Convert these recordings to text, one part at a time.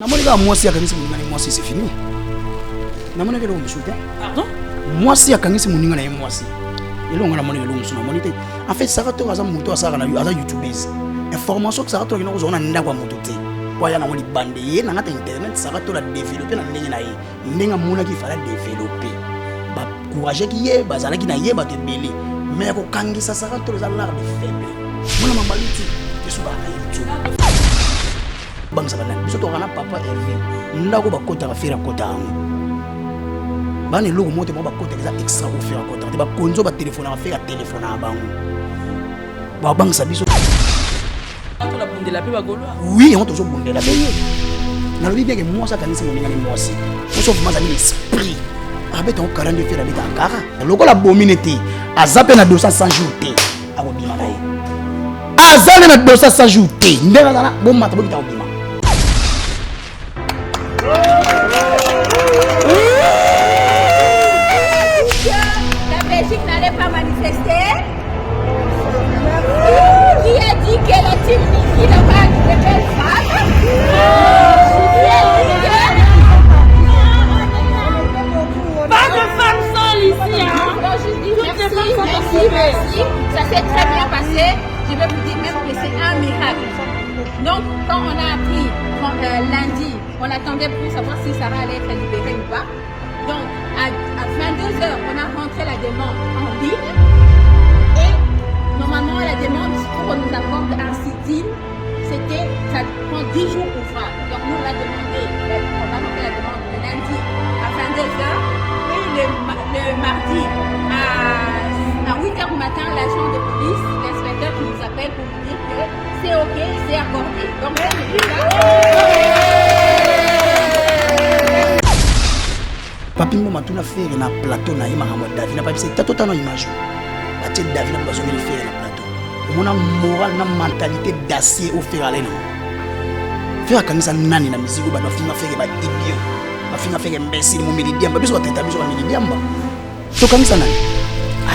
Moi si akangisi muninga na moi si c'est fini. Namona kelo musuta. Pardon? Moi si akangisi muninga na moi si. Elo ngana moni kelo musuna monite. En fait ça rato aza muto asaka na aza YouTubers. Information que ça rato kino kozona ndakwa muto te. Kwa yana ngoli bande ye na ngata internet ça rato la développer na ndenge na ye. Ndenga mona ki fala développer. Ba courage ki ye bazala ki na ye ba te belé. Mais ko kangisa ça rato za l'art de faible. Mona mamaliti kesuba na YouTube. Bang sabana biso to kana papa Hervé ndako bakota bafera kota ango bani logo mote mo bakota za extra ko fera kota te ba konzo ba téléphone afera téléphone a bango ba bang sa biso on a bondé la paix bagolo. Oui on toujours bondé la paix na lobi bien que moi ça kanisi mo ngani moi aussi on sauf moi ça l'esprit abeta on 42 fera beta akara logo la bominete azape na 200 jours te akobima na ye azale na 200 jours te ndeka na bomata bokita obima. La Belgique n'allait pas manifester. Qui a dit que la team Niki n'a pas de belles femmes? Pas de femmes seules ici, hein? Non, je dis merci. Ça s'est très bien passé. Je vais vous dire même que c'est un miracle. Donc, quand on a appris lundi, on attendait pour savoir si Sarah allait être libérée ou pas. Donc, à 22h, on a rentré la demande en ligne. Et normalement, la demande pour qu'on nous accorde un sit-in, ça prend 10 jours pour faire. Donc, nous, on a demandé, on a fait la demande le lundi à 22h. Et le mardi à 8h du matin, l'agent de police, l'inspecteur qui nous appelle pour nous dire que c'est OK, c'est accordé. Donc, Papi moma tuna faire na plateau na yima kama David na papi c'est tatota na image. Batie David na bazo meli faire na plateau. On a moral na mentalité d'acier au faire aller non. Faire kanisa nani na musique ba na finga faire ba idiot. Ba finga faire imbécile mo melidiam ba biso ba teta biso ba melidiam ba. To kanisa nani?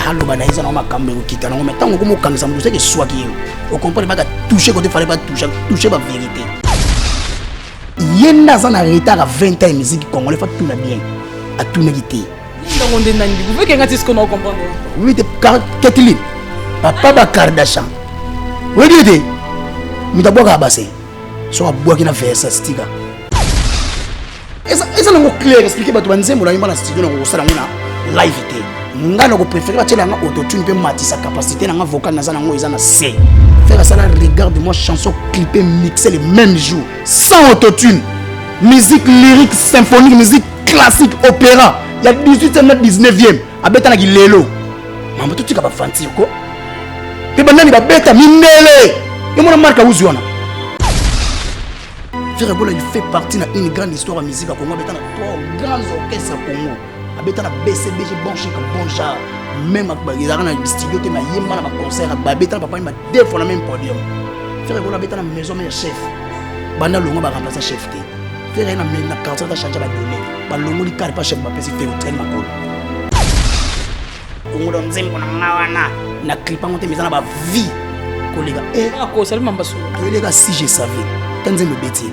Allo ba na isa na makambe ko kita na ngoma tango ko mo kanisa mo c'est que soit qui au comprendre pas toucher quand il fallait pas toucher ba vérité. Yenda za na retard à 20 ans musique congolais fa tout na bien. À tout négité. Vous voulez que ce qu'on a compris? Oui, de Kathleen. Papa ba Kardashian. Oui, dit. Mais d'abord à basser. Soit boire qui n'a fait ça stiga. Et ça n'a pas clair expliquer ba to banzembo la imba studio na ko sala ngona live té. Ngana ko préférer ba tela nga autotune pe mati sa capacité na nga vocal na za na ngo eza na C. Faire ça là regarde-moi chanson clipée mixée le même jour sans autotune. Musique lyrique symphonique, musique classique opéra. Il y a 18e 19e. Abeta na gilelo. Mambo tutika ba fanti ko. Pe banani ba beta minele. Yomona marka uziona. Frère Bola il fait partie na une grande histoire de musique à Congo. Abeta na trois grands orchestres à Congo. Abeta na BCBG bon chic bon genre. Même ak ba izara na studio te na yemba na ba concert ak ba beta na papa ma deux fois na même podium. Frère Bola abeta na maison mais chef. Banda longo ba remplacer chef te. Frère na mais na quartier ta changer ba donner. Balongo li kari pa chef ba pesi te hotel makolo. Kongo nzembo na ngawana na clipa ngote mezana ba vie kolega Ako seulement basu. to lega si je savais tanzembo beti.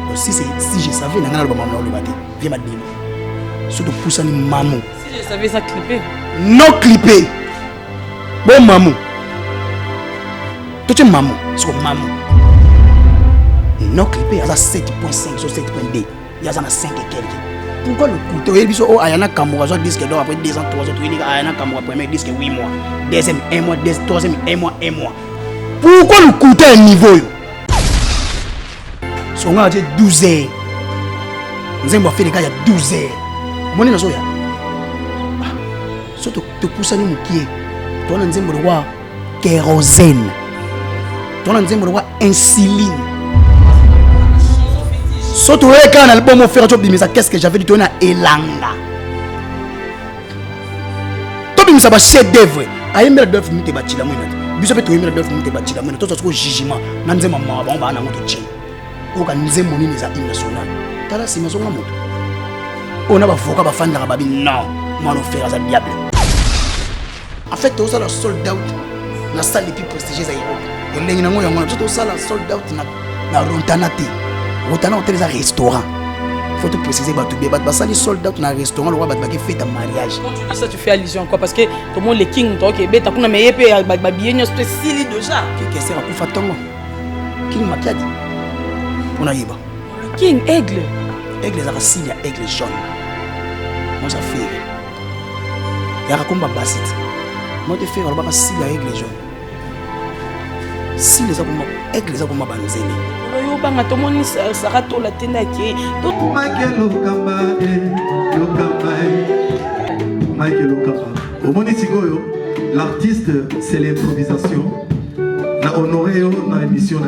Donc si je savais na ngana ba mama lo bati viens ma dimo. Surtout poussa ni maman. Si je savais ça clipper. Non clippé. Bon maman. Toi tu maman, c'est comme maman. Non clippé à 7.5 sur 7.2. Il y a ça na 5 et quelques. Pourquoi le couteau il biso ayana kamura zo disque d'or après 2 ans 3 ans il ayana kamura premier disque 8 mois deuxième 1 mois troisième 1 mois 1 mois. Pourquoi le couteau est niveau son a dit 12 heures. Nzembo fait les gars il y a 12 heures. Moni na soya. Surtout te poussa ni mukie. Toi na nzembo roi kérosène. Toi na nzembo roi insuline. Surtout quand l'album a fait mais ça qu'est-ce que j'avais dit à Elanga. Toi ça va chef d'œuvre. Ayembe la d'œuvre mute batila mona. Biso peut ayembe la d'œuvre mute batila mona. Toi ça ko jugement. Nanze mama ba ba na ngoto chi. O ka nze moni ni za hymne national. Tala si maso ngamoto. On a ba voka ba fanda ba babi non. Mano faire ça diable. En fait tout ça la sold out. Na salle les plus prestigieuses à Europe. Et les nango yango na tout ça la sold out na Rontanate. Autant hôtel un restaurant. Faut te préciser bato be bato basali soldat na restaurant le roi bato qui fait un mariage. Quand tu dis ça tu fais allusion à quoi parce que tout le monde les king toi OK beta kuna meye pe ba bien spécial déjà. Qui sert à coup fatongo. King makiadi. On a yeba. King aigle. Aigle za silia aigle jaune. Moi ça fait. Ya rakomba basit. Moi te faire ba silia aigle jaune. Si les abomba aigle les abomba banzeli. Yo banga to moni sarato la tenda ki to Michael Okamba. Au Monitigoyo, l'artiste c'est l'improvisation. La honoré dans l'émission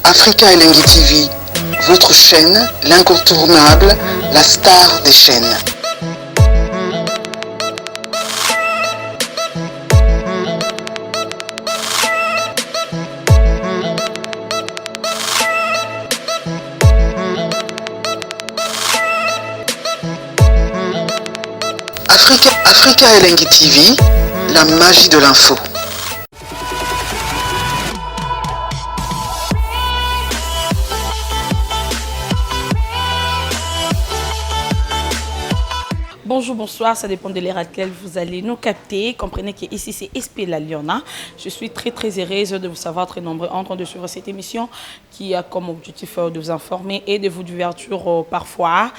Africa Elengi TV, votre chaîne, l'incontournable, la star des chaînes. Africa Elengi TV, la magie de l'info. Bonjour, bonsoir, ça dépend de l'ère à laquelle vous allez nous capter. Comprenez qu'ici c'est SP La Liona. Je suis très heureuse de vous savoir très nombreux en train de suivre cette émission qui a comme objectif de vous informer et de vous divertir parfois.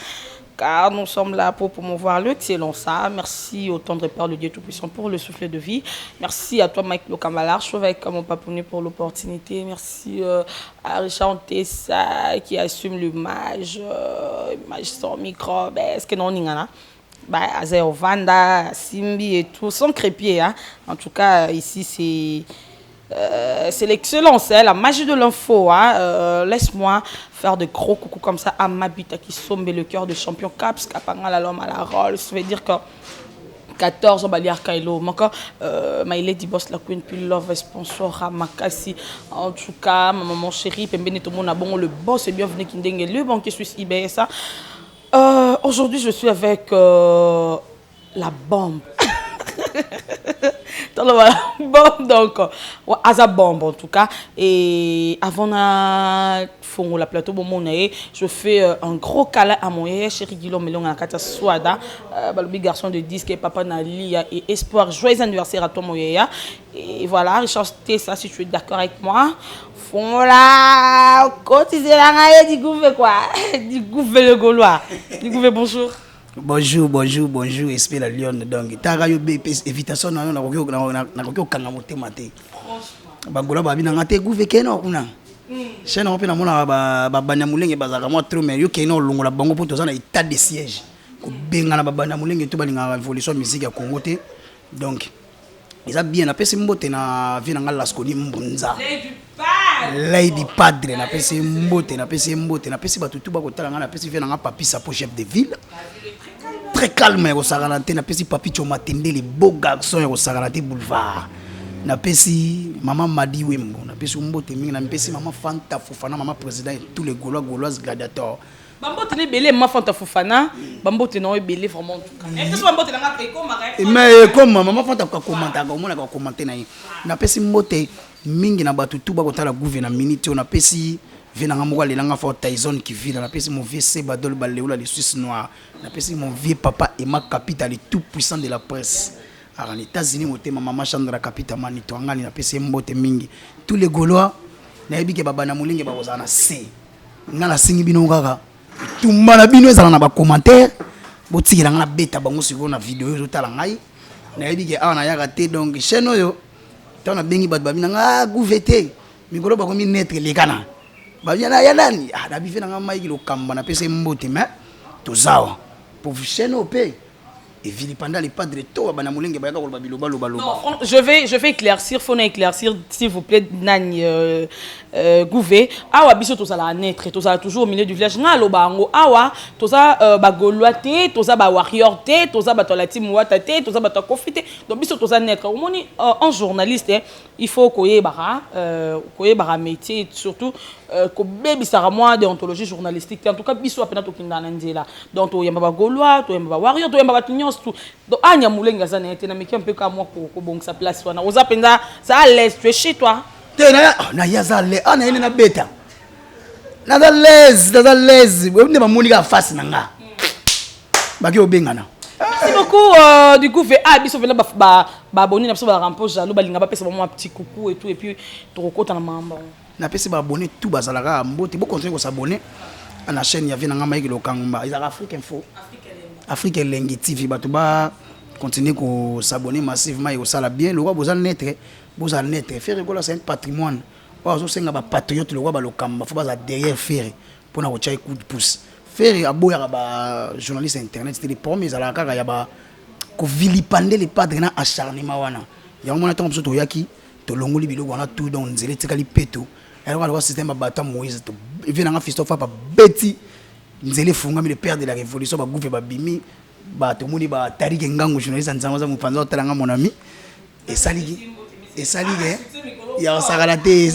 Car nous sommes là pour promouvoir l'excellence. Merci au tendre Père le Dieu Tout-Puissant pour le souffle de vie. Merci à toi, Mike Lokambala. Je suis avec mon papouni pour l'opportunité. Merci à Richard Tessa qui assume l'image sans micro. Est-ce que non, Ningana? Azeo Vanda, Simbi et tout, sans crépier. Hein. En tout cas, ici, c'est l'excellence, hein, la magie de l'info. Hein. Laisse-moi faire de gros coucou comme ça à Mabita qui sombe le cœur de champion Caps, Kapanga la l'homme à la rôle. Ça veut dire que 14 ans, Baliar Kailo, Maïlé dit boss la queen, puis love sponsor à Makassi. En tout cas, ma maman chérie, Pembene tout le monde a bon, le boss est bienvenu Kindenge, le banquier suisse IBSA. Aujourd'hui, je suis avec la bombe. Donc, Aza bombe en tout cas. Et avant la plateau, je fais un gros câlin à mon chéri Guillaume Melon à Katia Swada, le garçon de disque et papa Nalia et Espoir. Joyeux anniversaire à toi, mon yaya. Et voilà, Richard Tessa, si tu es d'accord avec moi. Voilà, cotiser la du gouvernement quoi, du gouvernement le Gaulois. Du gouvernement bonjour. Bonjour, esprit la Lyon donc tara yo be invitation na ko kanga motema te. Bangola ba bina ngate gouve keno kuna. Chena ope na mona ba banya mulenge bazaka moi trop mais yo keno longola bango pour toza na état de siège. Ko benga na ba banya mulenge to balinga évolution musique ya Congo te. Donc ils a bien appelé mbote na vie na ngala skoni mbunza. Lady Padre na pesi mbote na pesi batutu ba kotala ngana pesi vie na papi sa chef de ville. Très calme au Saranate na pesi papi Chomatende les beaux garçons au Saranate boulevard. Na pesi maman Madi Wembo na pesi mbote mingi na pesi maman Fanta Fofana maman président et tous les Gaulois gladiateurs. Bambote ne belé maman Fanta Fofana, bambote non belé vraiment tout cas. Est-ce que bambote na ngaka comme mais comme maman Fanta ko commenter ko mona ko commenter na pesi mbote mingi na batutu ba kotala gouvernement minute on a pesi vena ngamoka lelanga for Tyson qui vit na pesi mon vieux Sebadol Baleola les Suisses noirs na pesi mon vieux papa Emma Capital le tout puissant de la presse à les États-Unis motema maman Chandra Capital manito ngani na pesi mbote mingi tous les Gaulois na yebike baba na mulinge ba kozana C ngana singi bino kaka tumba na bino ezala na ba commentaire botikela ngana beta bango siko na vidéo zo tala ngai na yebike a na yaka te donc chaîne oyo tana bengi bat babina nga gouvete mikolo ba komi netre lekana babina ya nani na bifena nga maiki lo kamba na pese mbote mais tozawa pour chaîne op et vilipanda les padres to bana mulenge ba yaka ko babiloba loba. Non, je vais éclaircir, faut éclaircir s'il vous plaît nani gouvé awa biso to sala netre to sala toujours au milieu du village nga loba ngo awa to za ba goloité to za ba warrior té to za ba to la team wata té to za ba to confité donc biso to za netre au moni en journaliste il faut koye bara métier surtout ko bebi sara moi déontologie journalistique en tout cas biso apena to kindana nzela donc to yamba ba golois to yamba ba warrior to yamba ba nyons tout donc anya mulenga za nete na meki un peu comme moi ko bongsa place wana oza penza ça à l'aise tu es chez toi na yazale ana ene na beta Nada l'aise. Vous ne m'avez pas face nanga. Baki obengana. Merci beaucoup. Du coup, biso vela ba abonné na biso ba rampo jalo ba linga ba pesa un petit coucou et tout et puis to rekota na mamba. Na pesa ba abonné tout bazalaka mbote bo continuer ko s'abonner à la chaîne ya vina ngama yikilo kangumba. Ils Afrique Info. Afrique Elengi TV bato ba continuer ko s'abonner massivement et au sala bien le roi bozal net faire rigola c'est un patrimoine. Wa zo senga ba patriote le roi ba lokamba faut ba derrière faire pour na ko chai coup de pouce. Faire aboya ba journaliste internet c'était les premiers à la kaka ya ba ko vilipender les padres na acharnement wana. Ya mona tango to yaki to longoli biloko wana tout dans nzele tikali peto. Alors le système ba bata Moïse to vient nga Christophe pa beti nzele funga mi le père de la révolution ba gouver ba bimi ba to moni ba tarike ngango journaliste nzamba za mupanza otalanga mon ami et saligi ya sagalate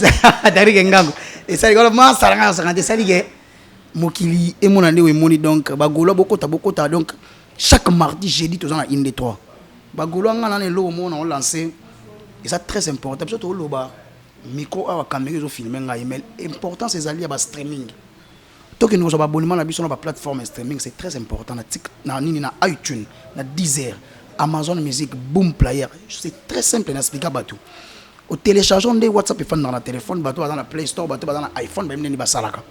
tarike ngango et saligi ko ma salanga sagalate saligi mokili et mon ande we moni donc bagolo bokota donc chaque mardi jeudi tous en a une des trois bagolo ngana ne lo mo on lancer et ça très important parce que to loba micro a caméra zo filmer nga email important c'est allié à streaming donc nous avons abonnement na biso na plateforme streaming c'est très important na nini na iTunes na Deezer Amazon Music Boom Player c'est très simple na expliquer batou au téléchargeant des WhatsApp et fan dans la téléphone batou dans la Play Store batou dans la iPhone ba mneni basalaka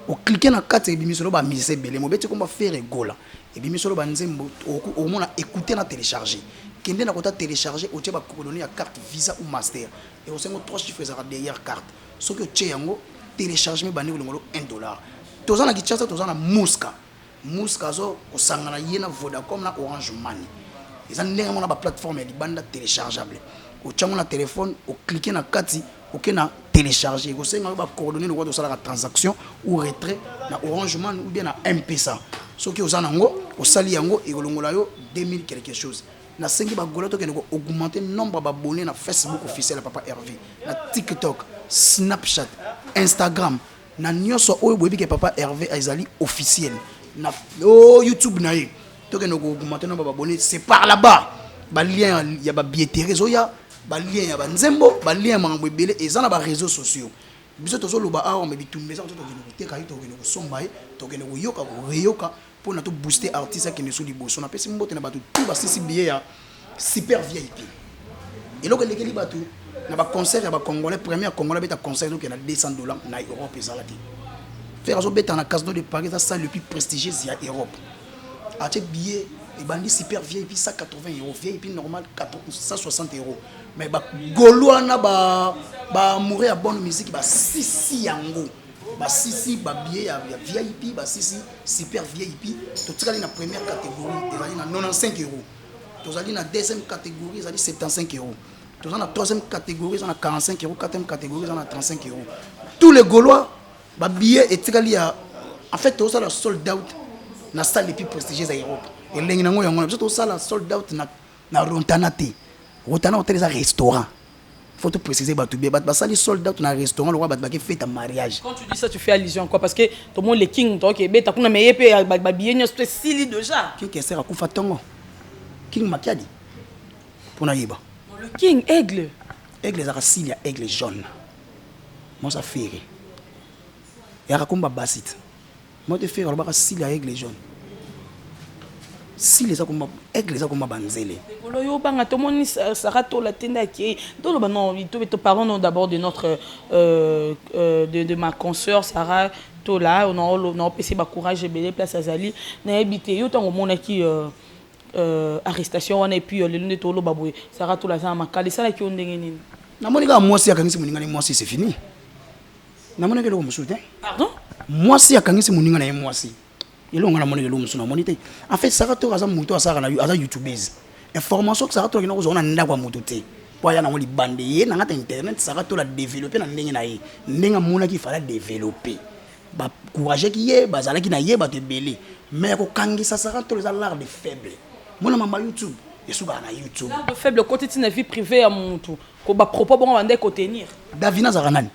au cliquer na carte et bimisolo ba mise belé mo beti ko ba faire gola et bimisolo ba nzembo au mona écouter na télécharger kende na kota télécharger au tcheba coordonner à carte Visa ou Master et au sengo 3 chiffres ça derrière carte ce que tché yango téléchargement bani ngolo $1 tozana kichasa tozana muska zo osangana yena Vodacom na Orange Money ils ont une plateforme de bande téléchargeable au tchango na téléphone au cliquer na kati OK na télécharger au sengo ba coordonner le droit de la transaction ou retrait na Orange Money ou bien na M-Pesa ce que ozana ngo osali yango et kolongola yo 2000 quelque chose na sengi ba golo to ke ko augmenter nombre d'abonnés na Facebook officiel Papa Hervé na TikTok Snapchat Instagram na nyonso oyo boyebi ke Papa Hervé azali officiel na YouTube na ye to ke ko augmenter nombre d'abonnés c'est par là-bas ba lien ya ba billetterie zoya ba lien ya ba nzembo ba lien mango ebele ezana ba réseaux sociaux biso tozo loba awa me bitumbeza to ke ko teka to ke ko somba to ke ko yoka ko reyoka pour nous booster artistes qui ne sont pas on appelle ça mbote na batu tout ba sisi billet ya super VIP et donc les gars batu na ba concert ya ba congolais premier congolais beta concert donc na $200 na Europe ezalaki faire zo beta na Casino de Paris ça le plus prestigieux ya Europe acheter billet et bandi super VIP 180 €, VIP normal 160 €, mais ba goloana ba mourir à bonne musique ba sisi yango ba sisi ba billet ya VIP ba sisi super VIP to tikali na première catégorie ezali na 95 €, tozali na deuxième catégorie ezali 75 €, tozali na troisième catégorie ezali na 45 €, quatrième catégorie ezali na 35 €. Tous les Gaulois ba billet etikali ya en fait tozali sold out na salle les plus prestigieuses à Europe et lengi nango yango na tozali sold out na Rontanate hotel les restaurant. Faut te préciser bah tu bien bah ça les soldats dans un restaurant le roi bah qui fait un mariage. Quand tu dis ça tu fais allusion quoi parce que tout le monde les king donc ben t'as qu'on a meilleur pe bah bien nous c'est sili déjà. King qui sert à kufa tongo. King makiadi. Pour na yiba. Le king aigle. Aigle za sili aigle jaune. Moi ça fait. Ya rakomba basit. Moi te faire le ba sili aigle jaune. Si les accombats aigle les accombats banzele. Le yo banga tout le monde sera tout la tenda qui donc non il te parlons d'abord de notre de ma consoeur Sarah tout là on a PC ba courage belé place Azali na habité yo tant au monde qui arrestation on et puis le lundi tout lo baboué Sarah tout là ça makali ça là qui on ndenge nini na monika moi si akangisi moninga ni moi si c'est fini na monika le ko soutien pardon moi si akangisi moninga na moi si il on a monné le musuna monité en fait ça to raza muto asara na aza youtubeuse information que ça to kina ko zona ndakwa muto te kwa yana ngoli bande ye na ngata internet ça to la développer na ndenge na ye ndenga mona ki fala développer ba courage ki ye bazala ki na ye ba te belé mais ko kangisa ça to les l'art de faible mona mama YouTube et souba na YouTube l'art de faible côté tina vie privée à mutu ko ba propos bon va ndeko tenir Davina Zaranani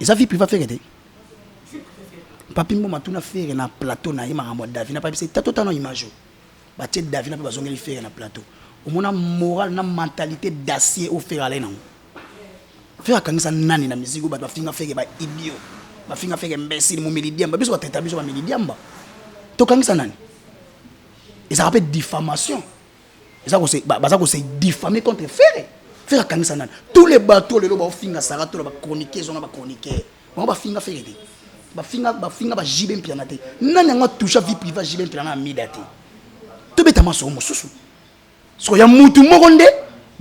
et ça vie privée faire papi moma tuna faire na plateau na yima ngamo Davina papi c'est tato tano image ba tie Davina pe bazongeli faire na plateau o mona moral na mentalité d'acier au faire aller non Faire kangisa nani na musique ba finga feke ba idiot ba finga feke imbécile mo milidiamba biso ba teta biso ba milidiamba to kangisa nani et ça rappelle diffamation et ça ko c'est diffamer contre faire kangisa nani tous les bateaux le ba finga sarato ba chroniquer zona ba chroniquer ba finga feke te ba finga ba jibe mpiana te nani nga toucha vie privée jibe mpiana na midate to betama so mo susu so ya mutu moko nde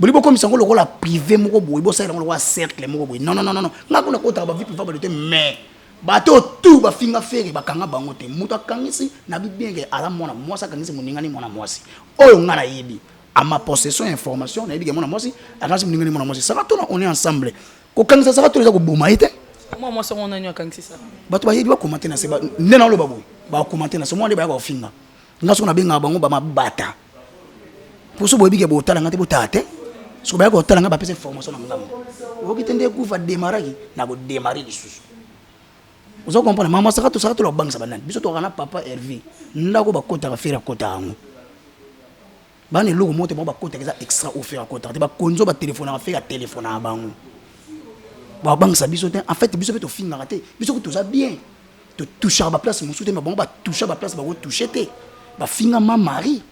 boli boko misango lokola privé moko boy bo ça lokola cercle moko boy non nga kuna kota ba vie privée ba te mais bato tout ba finga fere ba kanga bango te mutu akangisi na bi bien que ala mona mwasi akangisi muningani mona mwasi oyo nga na yebi à ma possession information na yebi ke mona mwasi akangisi muningani mona mwasi ça va tout on est ensemble ko kangisa ça va tout les ko boma ite moi ça on a ñu akangisi ça bato ba yebi ba commenter na se ba nena lo baboy ba commenter na se mo nde ba ko finga nga so na benga bango ba mabata pour so boyebi ke bo tala ngate bo tate so ba ko tala nga ba pese formation na ngambo o ki tende ku va démarrer na go démarrer lisusu ozo comprendre mama saka to lo bank sa banani biso to kana papa Hervé ndako ba kota ka faire kota ango bani logo moto ba kota ka extra offert kota te ba konzo ba téléphone ka faire téléphone na bango ba bank sa biso te en fait biso to finga raté biso ko to ça bien to toucher ba place musu te ma bango ba toucher ba place ba ko toucher te ba finga ma mari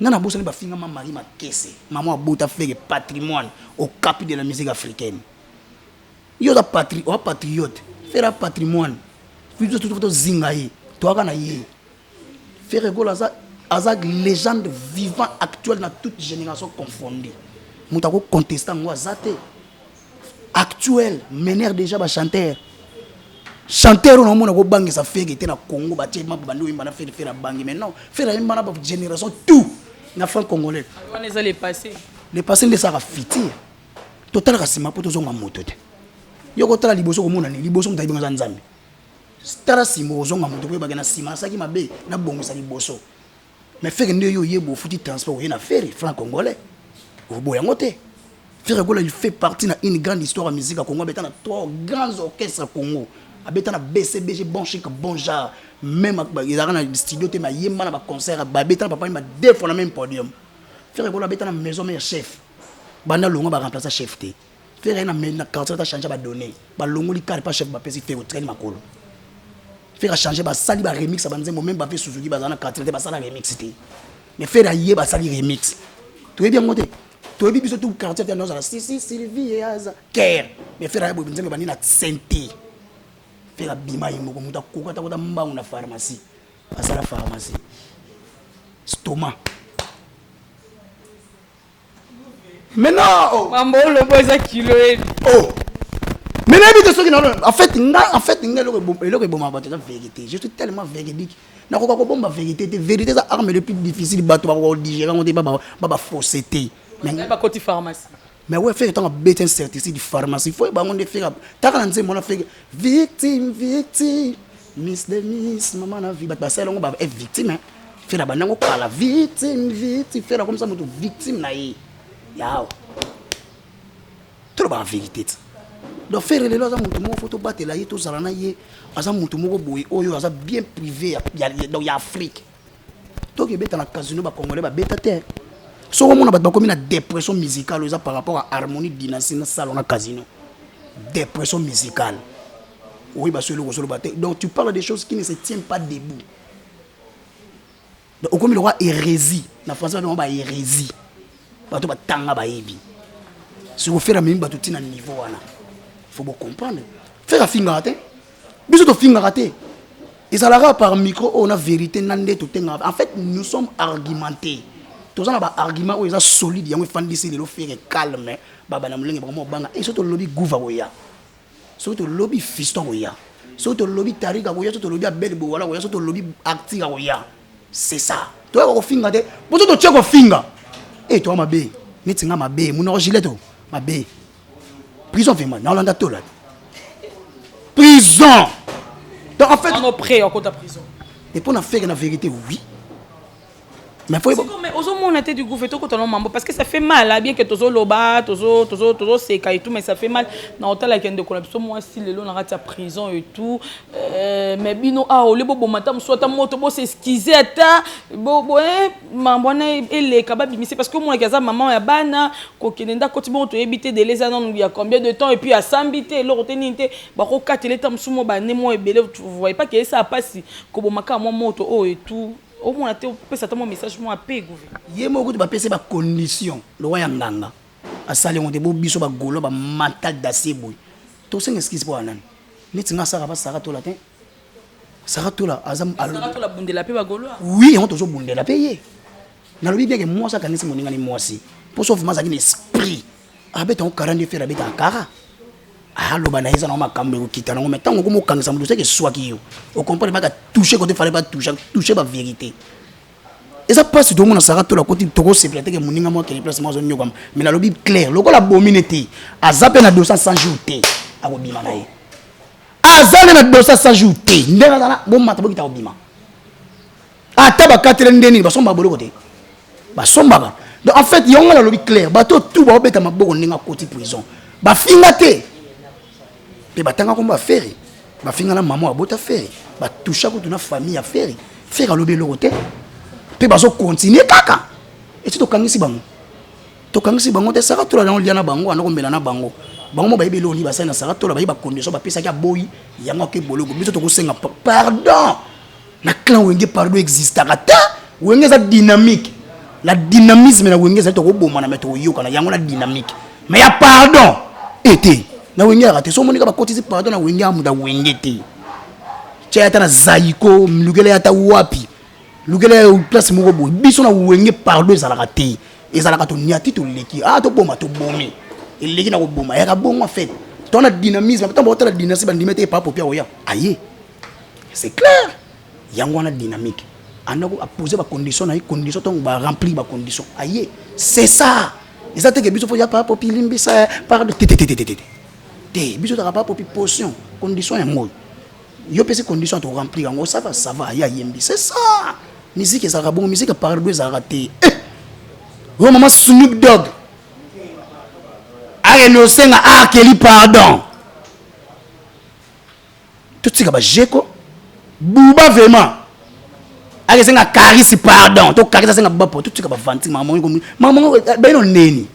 nana bosani ba finga ma mari ma kese maman abota faire patrimoine au cap de la musique africaine yo da patriote faire un patrimoine futur tout zingaye toi kana yé faire école za légende vivant actuelle dans toute génération confondue mutako contestant moi zate actuel mener déjà ba chanteur on mona ko bangisa feke te na Congo ba tshema ba ndo imba na faire bangi mais non faire imba na ba génération tout na franc congolais on les passé les sara fitir total ka sima poto zonga moto te yoko tala liboso ko mona ni liboso mutayi benga nzambe tala simo zonga moto ko bagana sima saki mabe na bongisa liboso mais feke ndio yo yebo futi transport yena faire franc congolais o boya ngote faire gola il fait partie na une grande histoire de musique à Congo betana trois grands orchestres Congo abetana BCBG bon chic bon genre même ils ont un studio te ma yema na ba concert ba betana papa ma deux fois na même podium faire gola betana maison mais chef banda longa ba remplacer chef te faire na quartier ta changer ba donner ba longo li car pas chef ba pesi fait au train makolo faire changer ba sali ba remix ba nzembo même ba fait Suzuki ba na quartier te ba sala remix te mais faire aye ba sali remix tu es bien monté tu es bien biso tout quartier te na si Sylvie et Aza Ker mais faire aye bo nzembo ba ni na santé faire bima yimoko muta kokata kota mbangu na pharmacie asala pharmacie stomac maintenant oh mambo le boza kilo oh maintenant bito soki na en fait nga le bon ma la vérité je suis tellement véridique na ko ko bomba vérité te vérité ça arme le plus difficile bato ba ko digérer on te ba fausseté mais ba côté pharmacie mais ouais faire tant bête certifié de pharmacie faut ba on de faire ta kana nze mona faire victime miss maman na vie ba ça longo ba est victime faire ba nango kala victime faire comme ça moto victime na yi yao trop ba vérité donc faire les lois moto mo photo battre la yi to zala na yi aza moto moko boy oyo aza bien privé donc ya Afrique to ke beta na casino ba congolais ba beta terre so on a bakomi na dépression musicale par rapport à harmonie dynastie na salon na casino dépression musicale oui bah sur le baté donc tu parles des choses qui ne se tiennent pas debout donc comme le roi hérésie na français on ba hérésie bato ba tanga ba yebi si vous faire même bato tina niveau wana faut bien comprendre faire finga raté biso to finga raté et ça la par micro on a vérité nande to tenga en fait nous sommes argumentés tous on a ba argument où ils sont solides yango fandisi le faire calme baba na mulenge vraiment banga et surtout lobby gouva oya surtout lobby fiston oya surtout lobby tarika oya surtout lobby belbo wala oya surtout lobby activa oya c'est ça toi ko finga te boto to cheko finga et toi mabe nitinga mabe muna gileto mabe prison fait mal na landa to là prison donc en fait on est prêt en côté prison et pour na faire la vérité oui Mais faut mais aux hommes on était du gouvernement totalement mambo parce que ça fait mal là bien que tozo loba tozo c'est et tout mais ça fait mal na hôtel la kende ko biso moi si le long na rata prison et tout mais bino ole bo matam soit moto bo s'excuser ata bo mambona ele kababi mais c'est parce que moi kaza maman ya bana ko kenenda ko tibo to ebité de les anon il y a combien de temps et puis à s'ambiter lo reteninte ba ko katele tam sumo ba ne mo ebele vous voyez pas que ça passe ko bo maka mo moto et tout. Au moins, tu peux certainement message moi payer gouvernement. Il y a beaucoup de papiers ba conditions. Le roi yanganga. A sali on te bo biso ba golo ba mental d'assez boy. To sing excuse pour anan. Ni tinga sara ba sara to la tin. Sara to la azam alo. Sara to la bundela pe ba golo. Oui, on to zo bundela payer. Na lo bien que moi ça kanisi moninga ni moi si. Pour sauf ma za ni esprit. Abe ton 40 faire abe ta kara. Ah lo bana eza na makambe ko kitana ngo metango ko mo kangisa mutu seke swaki yo o comprendre pas toucher côté fallait pas toucher ba vérité et ça passe tout le monde sara to la côté to ko seplété que moninga mo ke place mo zo nyoko mais na lobi clair loko la bominete azape na 200 jours té ako bima na ye azale na 200 jours té ndena na bo mata bo kita obima ata ba 4 ndeni ba somba bolo côté ba somba ba donc en fait yonga na lobi clair ba to tout ba obeta maboko ninga côté prison ba finga té pe batanga ko ba faire ba finga na maman abota faire ba toucha ko tuna famille a faire faire lobe lo côté pe ba so continuer kaka et to kangisi bango te saka to la na liana bango ana ko mbela na bango mo ba ibelo ni ba sa na saka to la ba condition ba pesa ka boy yango ke boloko biso to ko senga pardon na clan wenge pardon existe kata wenge za dynamique la dynamisme na wenge za to ko boma na meto yoka na yango na dynamique mais ya pardon été na wenge raté so monika ba kotizi pardon na wenge amuda wenge te tchata na zaiko mlugele ata wapi lugele place moko boy biso na wenge pardon za la raté ezalaka to niati to leki to boma to bomi eleki na ko boma ya ka bongo en fait ton dynamisme quand on la dynamisme ba ndimete pa popia oya aye c'est clair yango na dynamique anako a poser ba condition na condition ton ba remplir ba condition aye c'est ça ezate ke biso fo ya pa popi limbisa par de té biso ta pa popi potion condition ya mo yo pese condition to remplir yango ça va ya yembi c'est ça musique ça bon musique par deux ça raté oh maman Snoop Dogg a renoncé à Kelly pardon tout ce que ba jeko buba vraiment a renoncé à Caris pardon to Caris ça ba tout ce que ba vanti maman ba ino neni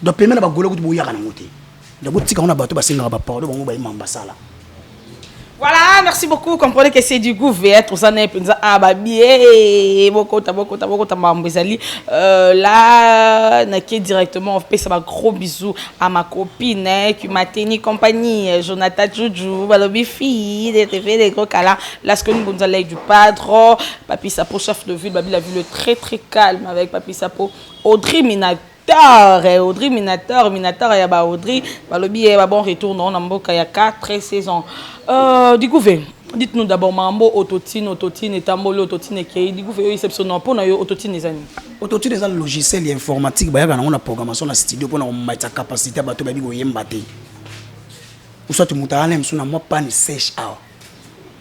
do pemena ba golo ko bo yaka na ngote do botika on a bato ba senga ba pardon bango ba imamba sala. Voilà, merci beaucoup. Comprenez que c'est du goût vert. Tout ça n'est pas bien. Beaucoup de là, naquet directement. On fait ça, gros bisous à ma copine qui m'a tenu compagnie. Jonathan Joujou, Balobi fille, des TV, des gros câlins. Là, ce que nous allons du padre, Papi Sapo, chef de ville, Babi la ville très très calme avec Papi Sapo, Audrey Minateur, il y a Audrey, Balobi, il y a bon retour, non, on a 4 saisons. Du coup, dites-nous d'abord, Mambo, Autotine, et Tambolo, Autotine, et du coup, exceptionnel pour nous, Autotine, les amis. Autotine, c'est un logiciel informatique, on a une programmation dans le studio pour mettre sa capacité à battre les gens. Ou soit tu montes à l'aime, sur moi, pas de sèche.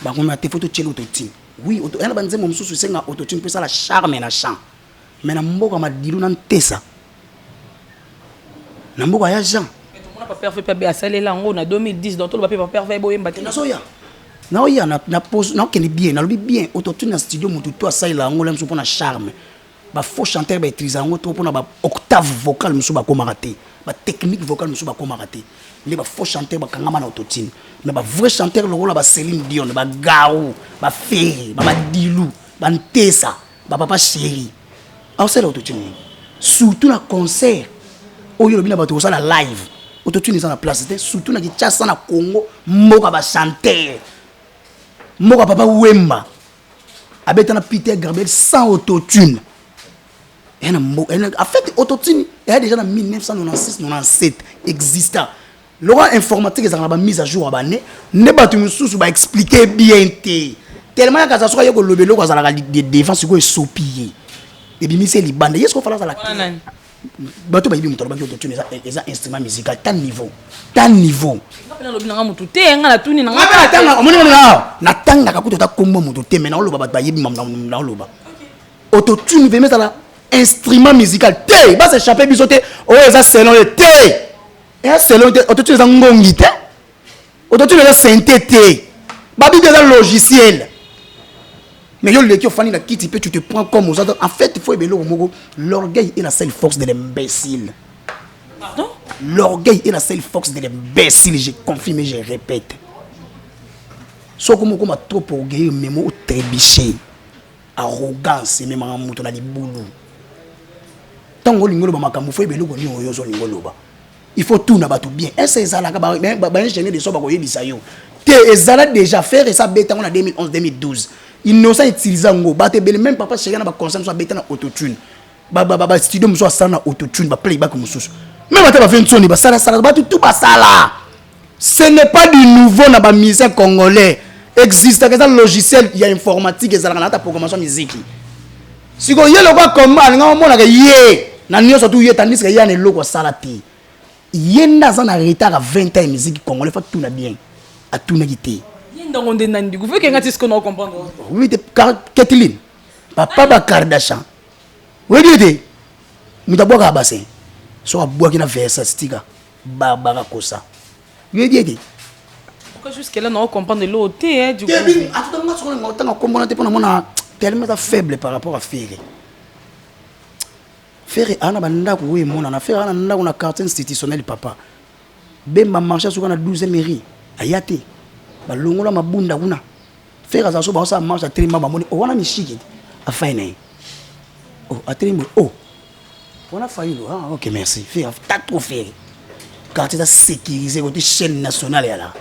On a des photos de Autotine. Oui, on a des gens qui sont Autotine, pour ça, la charme et la chant. Mais on a dit qu'on a ça. On a dit ça. Pas parfait pas bien ça là on a 2010 dans tout le papier pas parfait boy mbaté na oya na pose na kene bien na lobi bien autotune na studio mutu to ça là on l'aime pour na charme ba faux chanteur ba utiliser ngo to pour na ba octave vocale musu ba koma raté ba technique vocale musu ba koma raté les ba faux chanteur ba kangama na autotune mais ba vrai chanteur lo la ba Céline Dion ba Garou ba Ferry ba Dilou ba Ntessa ba Papa Chéri alors c'est l'autotune surtout na concert oyo lobi na ba to ça la live autotune est en place surtout na Kinshasa na Congo moka ba chanteur moka papa Wemba abeta na Peter Gabriel sans autotune en fait autotune est déjà en 1996 97 existant l'aura informatique est en la mise à jour abane ne batu mususu ba expliquer bien tellement que ça soit yo lobelo ko za la défense ko sopier et bi mise libande est-ce qu'on fala za la bato ba yibi muto ba autotune est un instrument musical tant niveau na lobi na mutu te nga na tuni na nga tanga omoni na tanga ka kuto ta kombo mutu te mais na loba ba yibi mam na loba autotune veut mettre là instrument musical té ba s'échapper bisoté oh ça selon le té et selon autotune ça ngongi té autotune ça synthé ba bi déjà logiciel mais yo le qui fani la kiti peut tu te prends comme aux autres en fait il faut ébeler au mogo l'orgueil est la seule force de l'imbécile. Pardon? L'orgueil est la seule force de l'imbécile, je confirme et je répète. So comme trop orgueilleux même au trébiché arrogance même en mouton na libulu tango lingolo ba makambo fo ebelo ko ni oyo zo lingolo ba il faut tout na ba tout bien est-ce ezala ka ba enchaîner de so ba ko yebisa yo te ezala déjà faire ça beta en 2011 2012 innocent utiliser ngo ba te bele même papa chéri na ba conscience so beta na autotune ba studio muso sa na autotune ba playback mususu même ata ba fensoni ba sala ba tout ba sala ce n'est pas du nouveau na ba musicien congolais existe que ça logiciel il y a informatique ezala na ta programmation musique si ko yelo kwa commande nga mona ke ye na nyo surtout ye tandis que ya ne loko sala ti yenda za na retard à 20 ans musique congolais faut tout na bien à tout na gité yenda ngonde nandi vous que ngati ce qu'on comprendre oui de Kathleen papa ba Kardashian oui dit mutabwa ka bassin so abwa kina versa sticker baba kosa oui dit pourquoi jusque là non comprendre l'autre hein du coup attends sur le temps comprendre te pour mona tellement faible par rapport à Ferré ana banda ko we mona na Ferré ana nda ko na carte institutionnelle papa bemba marché sur na 12e mairie ayate balongola mabunda kuna Ferré za so ba sa marché tellement ba moni wana mishiki afaine oh atrimo oh on a failli ah OK merci Ferré t'as trop fait carte ça sécurisé côté chaîne nationale là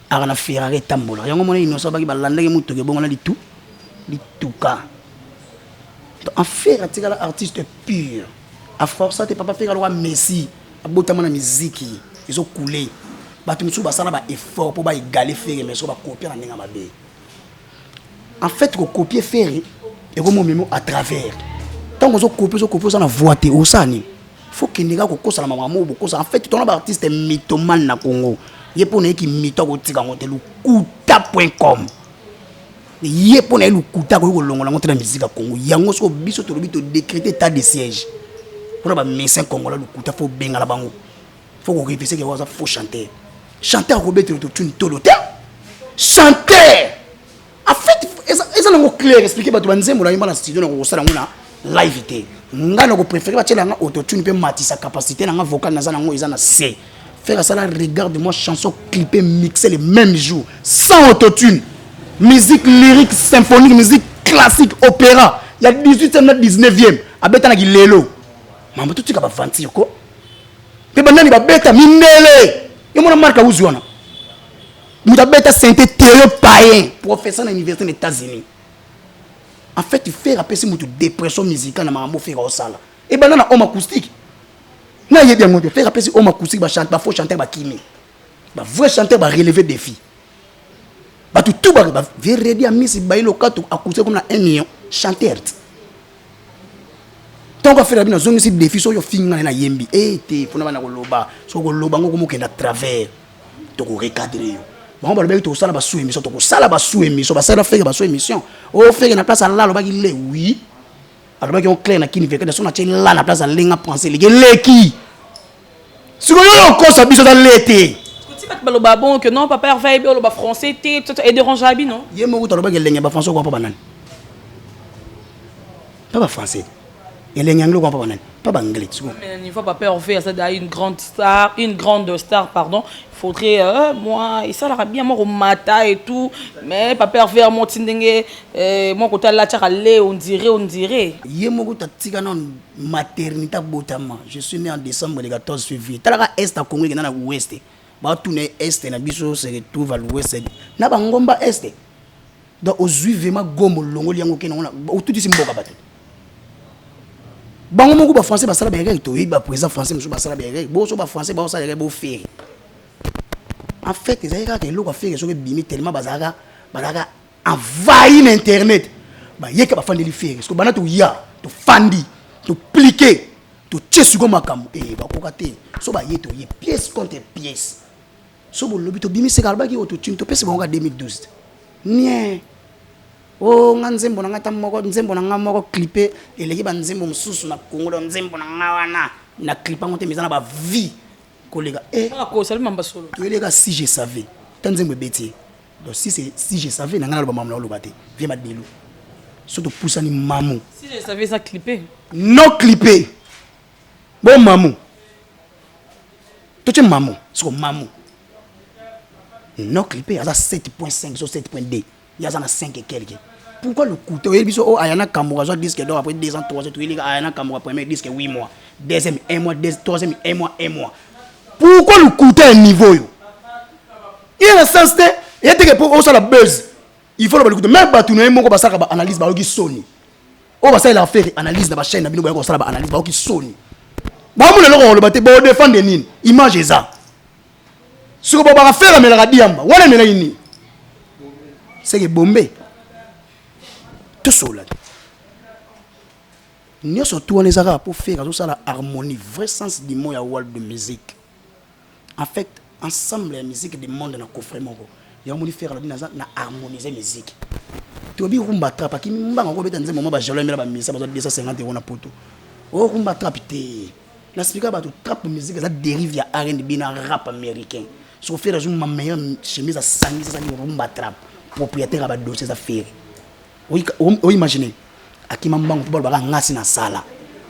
ara na Ferrari tambola yango mona inoso baki balandaki mutu ke bongo na lituka en faire atika artiste pur à force te papa faire le Messi abotama na musique ils ont coulé batu musu basala ba effort pour ba égaler faire mais so ba copier na ninga mabe en fait ko copier faire et comme même à travers tant qu'on copier ça na voix te osani faut que ninga ko kosa na mama ko ça en fait ton artiste mythomane na Congo yepona ki mito ko tika ngote lukuta.com yepona lukuta ko longola ngote na musique ya Congo yango so biso to lobito décréter état de siège pour ba médecin congolais lukuta faut benga la bango faut ko réviser que wa faut chanter ko beto to tune tolote chanter en fait eza ngo clair expliquer ba to banzembo la yimba na studio na ko sala ngona live té ngana ko préférer ba tela nga autotune pe matisa capacité na nga vocal na za na ngo eza na C. Faire ça là, regarde-moi chanson clippée, mixée les mêmes jours, sans autotune. Musique lyrique, symphonique, musique classique, opéra. Il y a 18e, 19e. Abeta na gilelo. Maman tout tu capable fantir ko. Pe banani ba beta minele. Yo mona marka uziona. Muta beta synthé théo païen, professeur à l'université des États-Unis. En fait, il fait rappeler si mutu dépression musicale na maman faire au sala. Et banana homme acoustique. Na yé bien monter faire appel homme acoustique ba chanter ba faux chanter ba kimi ba vrai chanter ba relever défi ba tout ba verredi a mis ba ilo kato acoustique comme na 1 million chanter tant qu'on fait bien zone ci défi so yo finga na yembi te funa bana ko loba so ko loba ngo ko kenda travers to ko recadrer yo ba ba be to sala ba sous émission to ko sala ba sous émission ba sala faire ba sous émission o faire na place là lo ba ki le oui alors que on clair na kini veka de son na là na place à lenga penser les qui si on a encore ça biso dans l'été tu vas te ba bon que non papa Hervé be ba français té et dérangeable non yemo ko taloba ke lenga ba français ko pa banane pas français et lenga nglo ko pa banane pas anglais mais il faut pas Hervé ça a une grande star pardon faudrait moi et ça bien moi au matin et tout mais papa Hervé à mon tindenge moi côté là tchakale on dirait yemo ko tatika non maternité botama je suis né en décembre le 14 février talaka est à Congo na ouest ba tourner est na biso se retrouve à l'ouest na ba ngomba est donc au vraiment gomo longo liango ke na o tout disi mboka bato bango moko ba français ba sala ba règle to ba président français muso ba sala ba règle bo so ba français ba sala règle bo faire en fait ils avaient que l'eau a fait que so que bimi tellement bazaka envahi l'internet ba yeka ba fandi li faire parce que bana to ya to fandi to pliquer to tchesu ko makambo ba ko kate so ba yeto ye pièce contre pièce so bo lobby to bimi se kalba ki auto tune to pese bonga 2012 nie oh nga nzembo na ngata moko nzembo na nga moko clipé eleki ba nzembo mususu na Congo nzembo na nga wana na clipa ngote mizana ba vie kolega ko salut mamba solo to elega si je savais tant nzembo beti donc si je savais na nga lo ba mamla lo baté viens ma delu surtout poussa ni mamu si je savais ça clipper non clipé bon mamu tu mamu so mamu non clipé à 7.5 sur 7.2 il y a 5 et quelques. Pourquoi le couteau? Il dit oh ayana kamura soit disque d'or après 2 ans 3 ans tu il ayana kamura premier disque 8 mois deuxième 1 mois troisième 1 mois. Pourquoi le couteau est niveau yo? Il y a un sens de il y a des pour ça la buzz. Il faut le couteau même ba tu no moko ba saka ba analyse ba ki soni. O ba ça il a fait analyse na ba chaîne na bino ba ko sala ba analyse ba ki soni. Ba mo le lo le baté ba défendre nini image ça. Ce que ba faire mais la radiamba. Wala me na yini. C'est que Bombay tout seul nous surtout on les arabes pour faire tout ça la harmonie vrai sens du mot ya world de musique en fait ensemble la musique du monde na coffre moko ya on faire na harmoniser musique to bi rumba trap ki mbanga ko beta nzembo ba jalo mela ba misa ba 250 € na poto o rumba trap te na expliquer ba to trap musique ça dérive ya R&B na rap américain so faire ma meilleure chemise à sangi ça ni rumba trap propriétaire à dossier affaire oui imaginez akima mbango pour ba ngasi na sala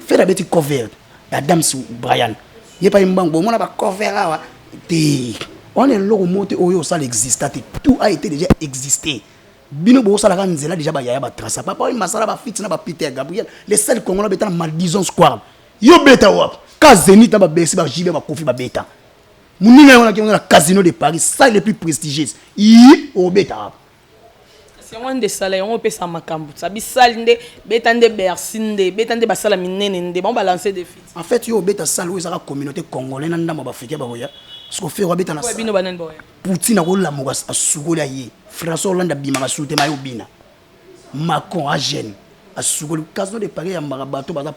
faire des petits cover Adam sou Brian il pas mbango on a ba cover là on est logo monté oyo ça existe tout a été déjà existé bino bo sala kan nzela déjà ba yaya ba trace papa il masala ba fit na ba Peter Gabriel les seuls congolais beta na Madison Square yo beta wap ka Zenith na ba Bercy ba JB ba Kofi ba beta muninga wana ki na casino de Paris ça le plus prestigieux yi o beta. C'est un des salaires, on peut s'en macambo. Ça bi salinde, betande bersinde, betande basala minene, bon balancer des filles. En fait, yo beta salou ça la communauté congolaise na ndamba africain ba boya. Ce qu'on fait beta na. Bino banen boya. Poutine ko la moga asugola ye. François Hollande bimaka soute mayo bina. Macron a jeune. Asugola caso de Paris ya marabato baza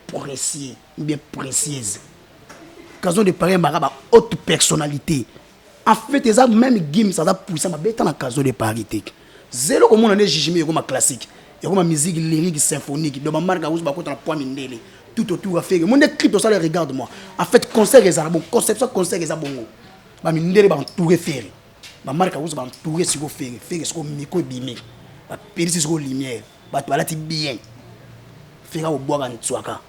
précieux, bien précieuse. Caso de Paris maraba haute personnalité. En fait, ça même game ça va pousser ma beta na caso de Paris. Zéro comme on a jugé comme classique et comme musique lyrique symphonique de ma marque à ba kota na poids mindele tout autour à faire mon clip ça les regarde moi en fait concert les arabes conception concert les abongo ba mindele ba entouré faire ma marque à ba entouré sur go faire sur micro bimé ba percer sur lumière ba to alati bien faire au bois en tswaka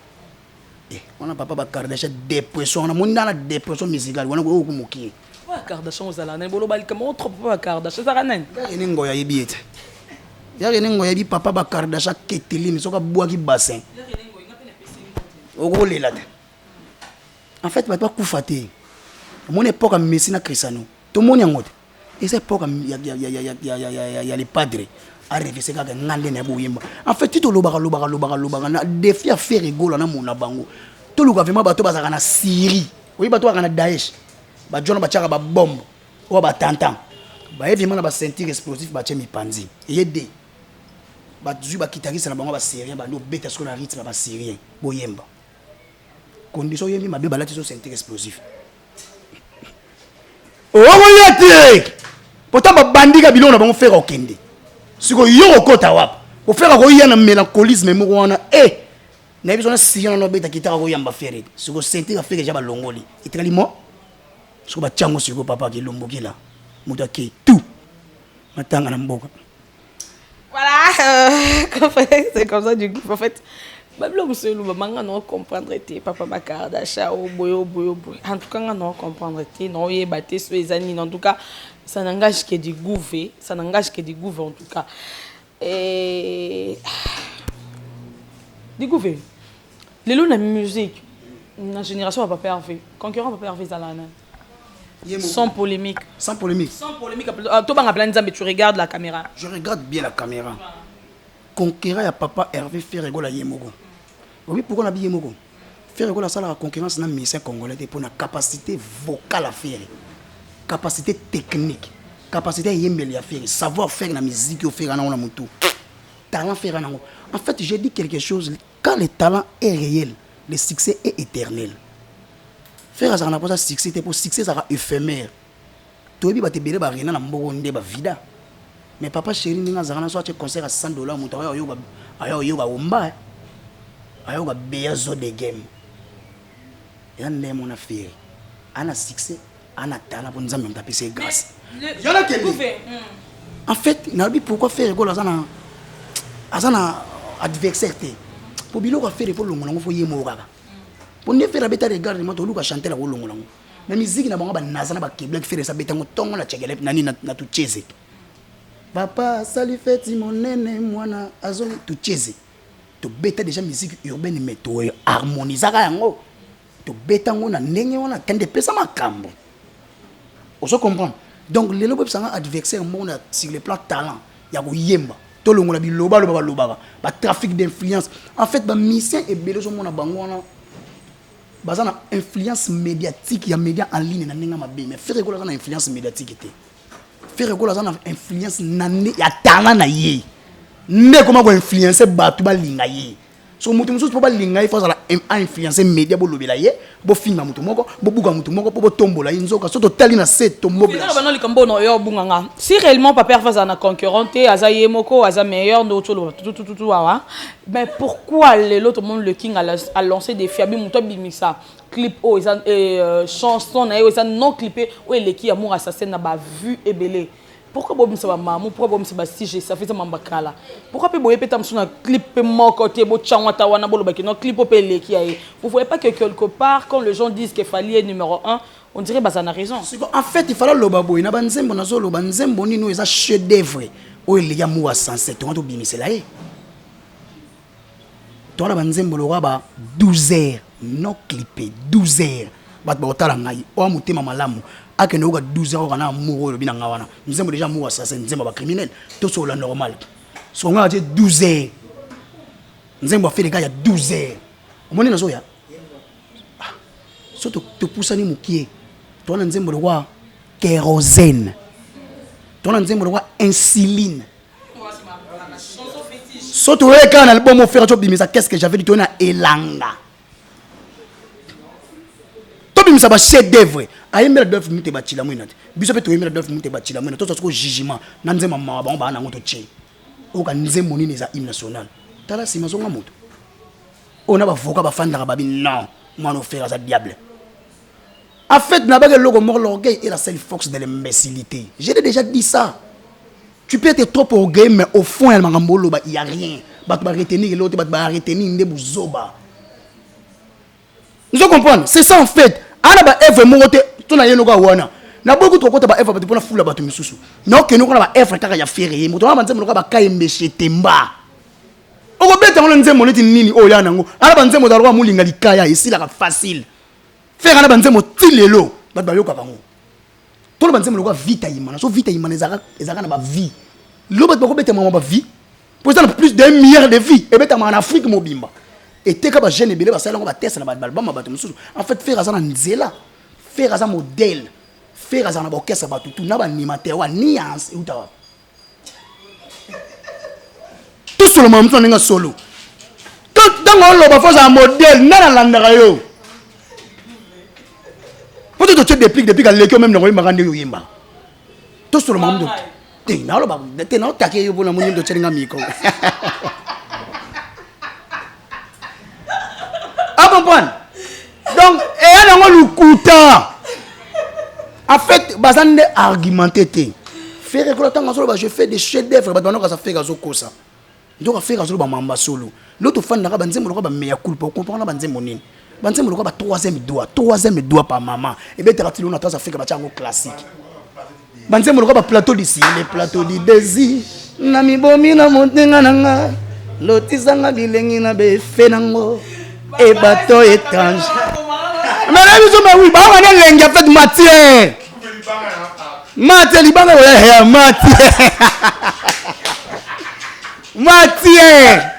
on a papa ba Kardashian dépression on a mon dans la dépression musicale on a ko moki Kardashian aux alanes bolo bal comment trop pas Kardashian ça ranen ya nengo ya yebiete ya nengo ya bi papa ba Kardashian ketelini soka boaki bassin okolela te en fait ba kufaté mon époque à Messi na Cristiano tout monde yango te et cette époque ya les padres arrivé c'est ka ngande na boyemba en fait tout lobaka na défi à faire rigolo na mona bango tout le gouvernement bato bazaka na Syrie oui bato bazaka na Daesh ba jona ba chaka ba bombe ou ba tantan ba évidemment na ba ceinture explosif ba tchemi panzi yede ba dzu ba kitariste na bango ba syrien ba no betasko na rythme ba syrien boyemba condition yemi mabe balati so ceinture explosif o yete pourtant ba bandika bilona bango faire okende siko yo kota wap o faire ko yana mélancolisme mo wana na biso na syrien no beta kitara ko yamba faire siko ceinture affaire ja ba longoli itrali mo ce que tu as papa qui l'a là moutaki tout matanga na mboka voilà c'est comme ça du coup en fait bablo muselu manga non comprendre te papa Kardashian o boyo en tout cas non comprendre te non yebaté sur les amis en tout cas ça n'engage que du gouver en tout cas et du gouver les lots la musique la génération va pas perdre concurrent va perdre zalana. Sans polémique. Sans polémique. Tu regardes la caméra. Je regarde bien la caméra. Conquérant à papa Hervé Ferrego la Yemogo. Oui, pourquoi on a bien Yemogo? Ferrego la salle à la concurrence dans le musicien congolais pour la capacité vocale à faire, capacité technique, capacité à yembeli à faire, savoir faire la musique au faire dans la moto. Talent faire dans. En fait, j'ai dit quelque chose. Quand le talent est réel, le succès est éternel. Faire ça n'a pas de succès, pour succès ça sera éphémère. Toi bi ba te bele ba rena na mboko nde ba vida. mais papa chéri ninga zana so concert à $100 muto ayo yoga omba ayo ga bezo de game ya ndemo na fier ana succès ana talent pour nous amener taper ses grâce yana kende en fait nabi pourquoi faire école azana adversaire pour biloko faire pour longolango fo yemo kaka pour ne faire beta regarde moi to luka chanter la longolango mais musique na bango ba nazana ba kebla faire ça betango tongo na chegele nani na tu cheze papa sali feti monene mwana azoli tu cheze to beta déjà musique urbaine mais to harmoniser yango to beta ngo na ndenge wana kende pesa makambo oso comprendre donc les lobes sont adversaire mon sur le plan talent ya ko yemba to longola biloba loba ba trafic d'influence en fait ba mission et beloso mona bango wana bazana influence médiatique ya média en ligne na ndenge mabe mais faire ko la na influence médiatique était faire ko la na influence nane ya talent na ye ne comment ko influencer batu ba linga ye so mutu musu po ba linga ye faut ça influencer média bo lobela ye bo filma mutu moko bo buka mutu moko po tombola inzoka so to tali na set to mobile si réellement papa face à un concurrent azaye moko aza meilleur no tout mais pourquoi l'autre monde le king a lancé des fiabi muto bimisa clip o chanson na yo non clipé o eleki amour assassin na ba vue et belé. Pourquoi Bob Msaba Mamou, pourquoi Bob Msaba Sige, ça fait ça Mambakala. Pourquoi Bob Msaba sur un clip mon côté, Bob Chawata wana bolo baki, non clip au pele qui a. Vous voyez pas que quelque part quand les gens disent qu'il fallait numéro 1, on dirait bah ça n'a raison. En fait, il fallait le babo, il a banzembo na zo le banzembo ni nous ça chef d'œuvre. O il y a moua 107, on to bimisela e. Toi la banzembo le roi ba 12 heures, non clippé 12 heures. Bat ba otala ngai, o mutema malamu. A que nous avons 12 ans, on a amoureux de Binangawana. Nous avons déjà amoureux assassin, nous avons criminel. Tout ça, c'est normal. Si on a dit 12 heures, nous avons fait les gars il y a 12 heures. On est dans ça. Si tu pousses à nous qui tu as le roi kérosène. Tu as le roi insuline. Si tu as un album offert, qu'est-ce que j'avais dit? Tu as Elanga. Tu as un chef d'œuvre. Aïe mais d'œuvre mute bachila mouinat. Bisope to yemela d'œuvre mute bachila mouinat. Tout ça ko jugement. Nanze mama ba ba na ngoto che. O ka nze moni neza hymne national. Tala sima zonga moto. On a ba voka ba fanda ba bi non. Moi no faire ça diable. En fait na ba ke logo mort l'orgueil et la seule force de l'imbécilité. J'ai déjà dit ça. Tu peux être trop orgueilleux mais au fond il mangambolo ba il y a rien. Ba ba retenir l'autre ba retenir ndebu zoba. Vous comprenez? C'est ça en fait. Ana ba eve mongote tona yeno ka wana na beaucoup to kota ba eve ba tepona fula ba to misusu na okeno kona ba eve kaka ya fere moto ba nzembo ka ba kaimbe shetemba oko beta ngolo nzembo neti nini o ya nango ana ba nzembo da rwa mulinga likaya esila ka facile faire ana ba nzembo tilelo ba ba yoka kango to ba nzembo ka vita yimana so vita yimana ezaka na ba vie lo ba ko beta mama ba vie pour ça plus d'un milliard de vie et beta en Afrique mobimba. Et t'es comme un jeune belé, parce que là on va tester la album, en fait faire ça nzela, faire ça modèle, faire ça na orchestre ba tout na ba animateur wa nuance ou ta. Tout sur le moment on est solo. Quand dans on va faire un modèle na landara yo. Peut-être tu dépliques depuis que l'équipe même n'aurait pas rendu yo yimba. Tout sur le moment. T'es na lo ba, t'es na taqué yo pour la monim de tchenga miko. Donc, et on a le couta. En fait, bazande argumenté. Faire que le temps je fais des chefs d'œuvre, bah ça fait gazo kosa. Donc faire gazo ba mamba solo. L'autre fan na banze mo ba meya culpa, comprendre banze monine. Banze mo ba troisième doigt par maman. Et bien tu on attend ça fait que ba chango classique. Banze mo ba plateau d'ici, les plateaux du désir. Na mi bomi na montenga nanga. Lotizanga bilengi na be fenango. Et bateau étrange. Mais là, oui, bah, on a l'engue en fait matière. Matière, libanga, ouais, matière. Matière.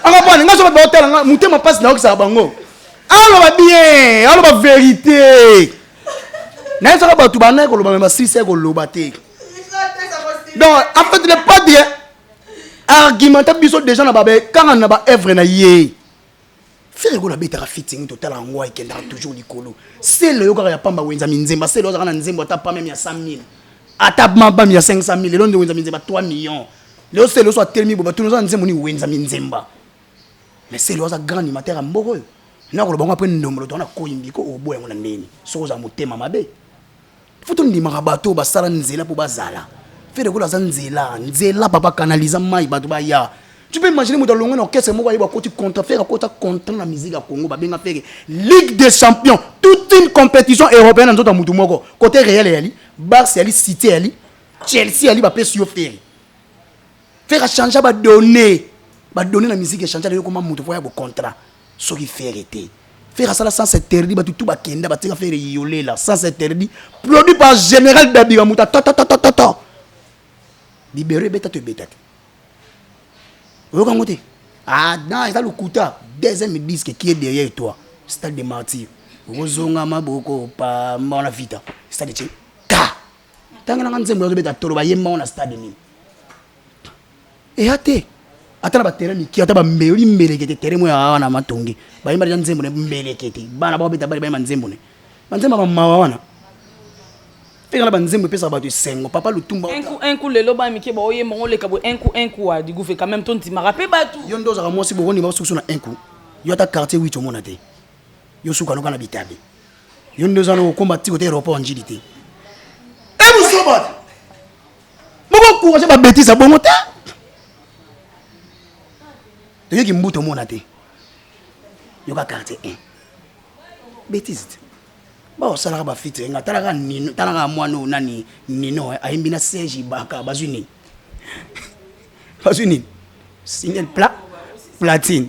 On va prendre, on va hôtel, monter ma passe là, ça va bango. On va bien, on va vérité. N'est-ce pas tout banal, on va si c'est qu'on l'obaté. Donc, en fait, il n'est pas bien. Argumenter, bisous des gens là-bas, quand on a pas œuvre na yé. Faire que la bête a fitting total en moi et qu'elle a toujours les colos. C'est le yoga ya pamba wenza minzemba, c'est l'autre en nzemba ta pas même ya 100 000. Atabma bam ya 500 000 lelo ndo wenza minzemba 3 millions. Lelo c'est le soit telmi boba tout nous nzembo ni wenza minzemba. Mais c'est le grand animateur mboko. Na ko bango après ndombo to na koyimbi ko oboya ngona ndeni. So za mutema mabe. Futo ndima bato basala nzela po bazala. Fere ko la nzela papa canaliser mai bato ba ya. Tu peux imaginer mon longue orchestre moi va côté contre faire côté contre la musique à Congo ba benga faire Ligue des Champions toute une compétition européenne dans mutu moko côté Real ali Barça ali City ali Chelsea ali ba pe sur faire changer ba donner la musique et changer comment mutu voya bo contrat ce qui fait arrêter faire ça sans interdit ba tout ba kenda ba tika faire yoler là sans interdit produit par Général Dabiga muta ta libéré beta te beta. Ah non, c'est le Kouta, deuxième disque qui est derrière toi. Stade de martyr. Rozonga maboko pa mona vita. Stade de ka. Tanga nga nzembo beta tolo ba yemma na stade ni. Et ate. Ata ba terrain ki ata ba mbeli mbelekete terrain mo ya na matongi. Ba yemba nzembo ne mbelekete. Bana ba beta ba yemba nzembo ne. Banzemba ba mawana. Fera banzembo pesa ba to sengo papa lutumba. Un coup le loba miki ba oye mongo le kabo un coup a digoufe quand même ton ti marape batu. Yo ndo za mo si bo ni ba susu na un coup. Yo ta quartier 8 omona te. Yo suka no kana bitabe. Yo ndo za no combattre côté aéroport njilité. Et vous sobat. Moko courage ba bêtise bongo te. De yo ki mbuto mona te. Yo ka quartier 1. Bêtise. Ba osala ba fitre nga talaka nino talaka mwana nani nino ayimbi na Serge Baka bazuni single platine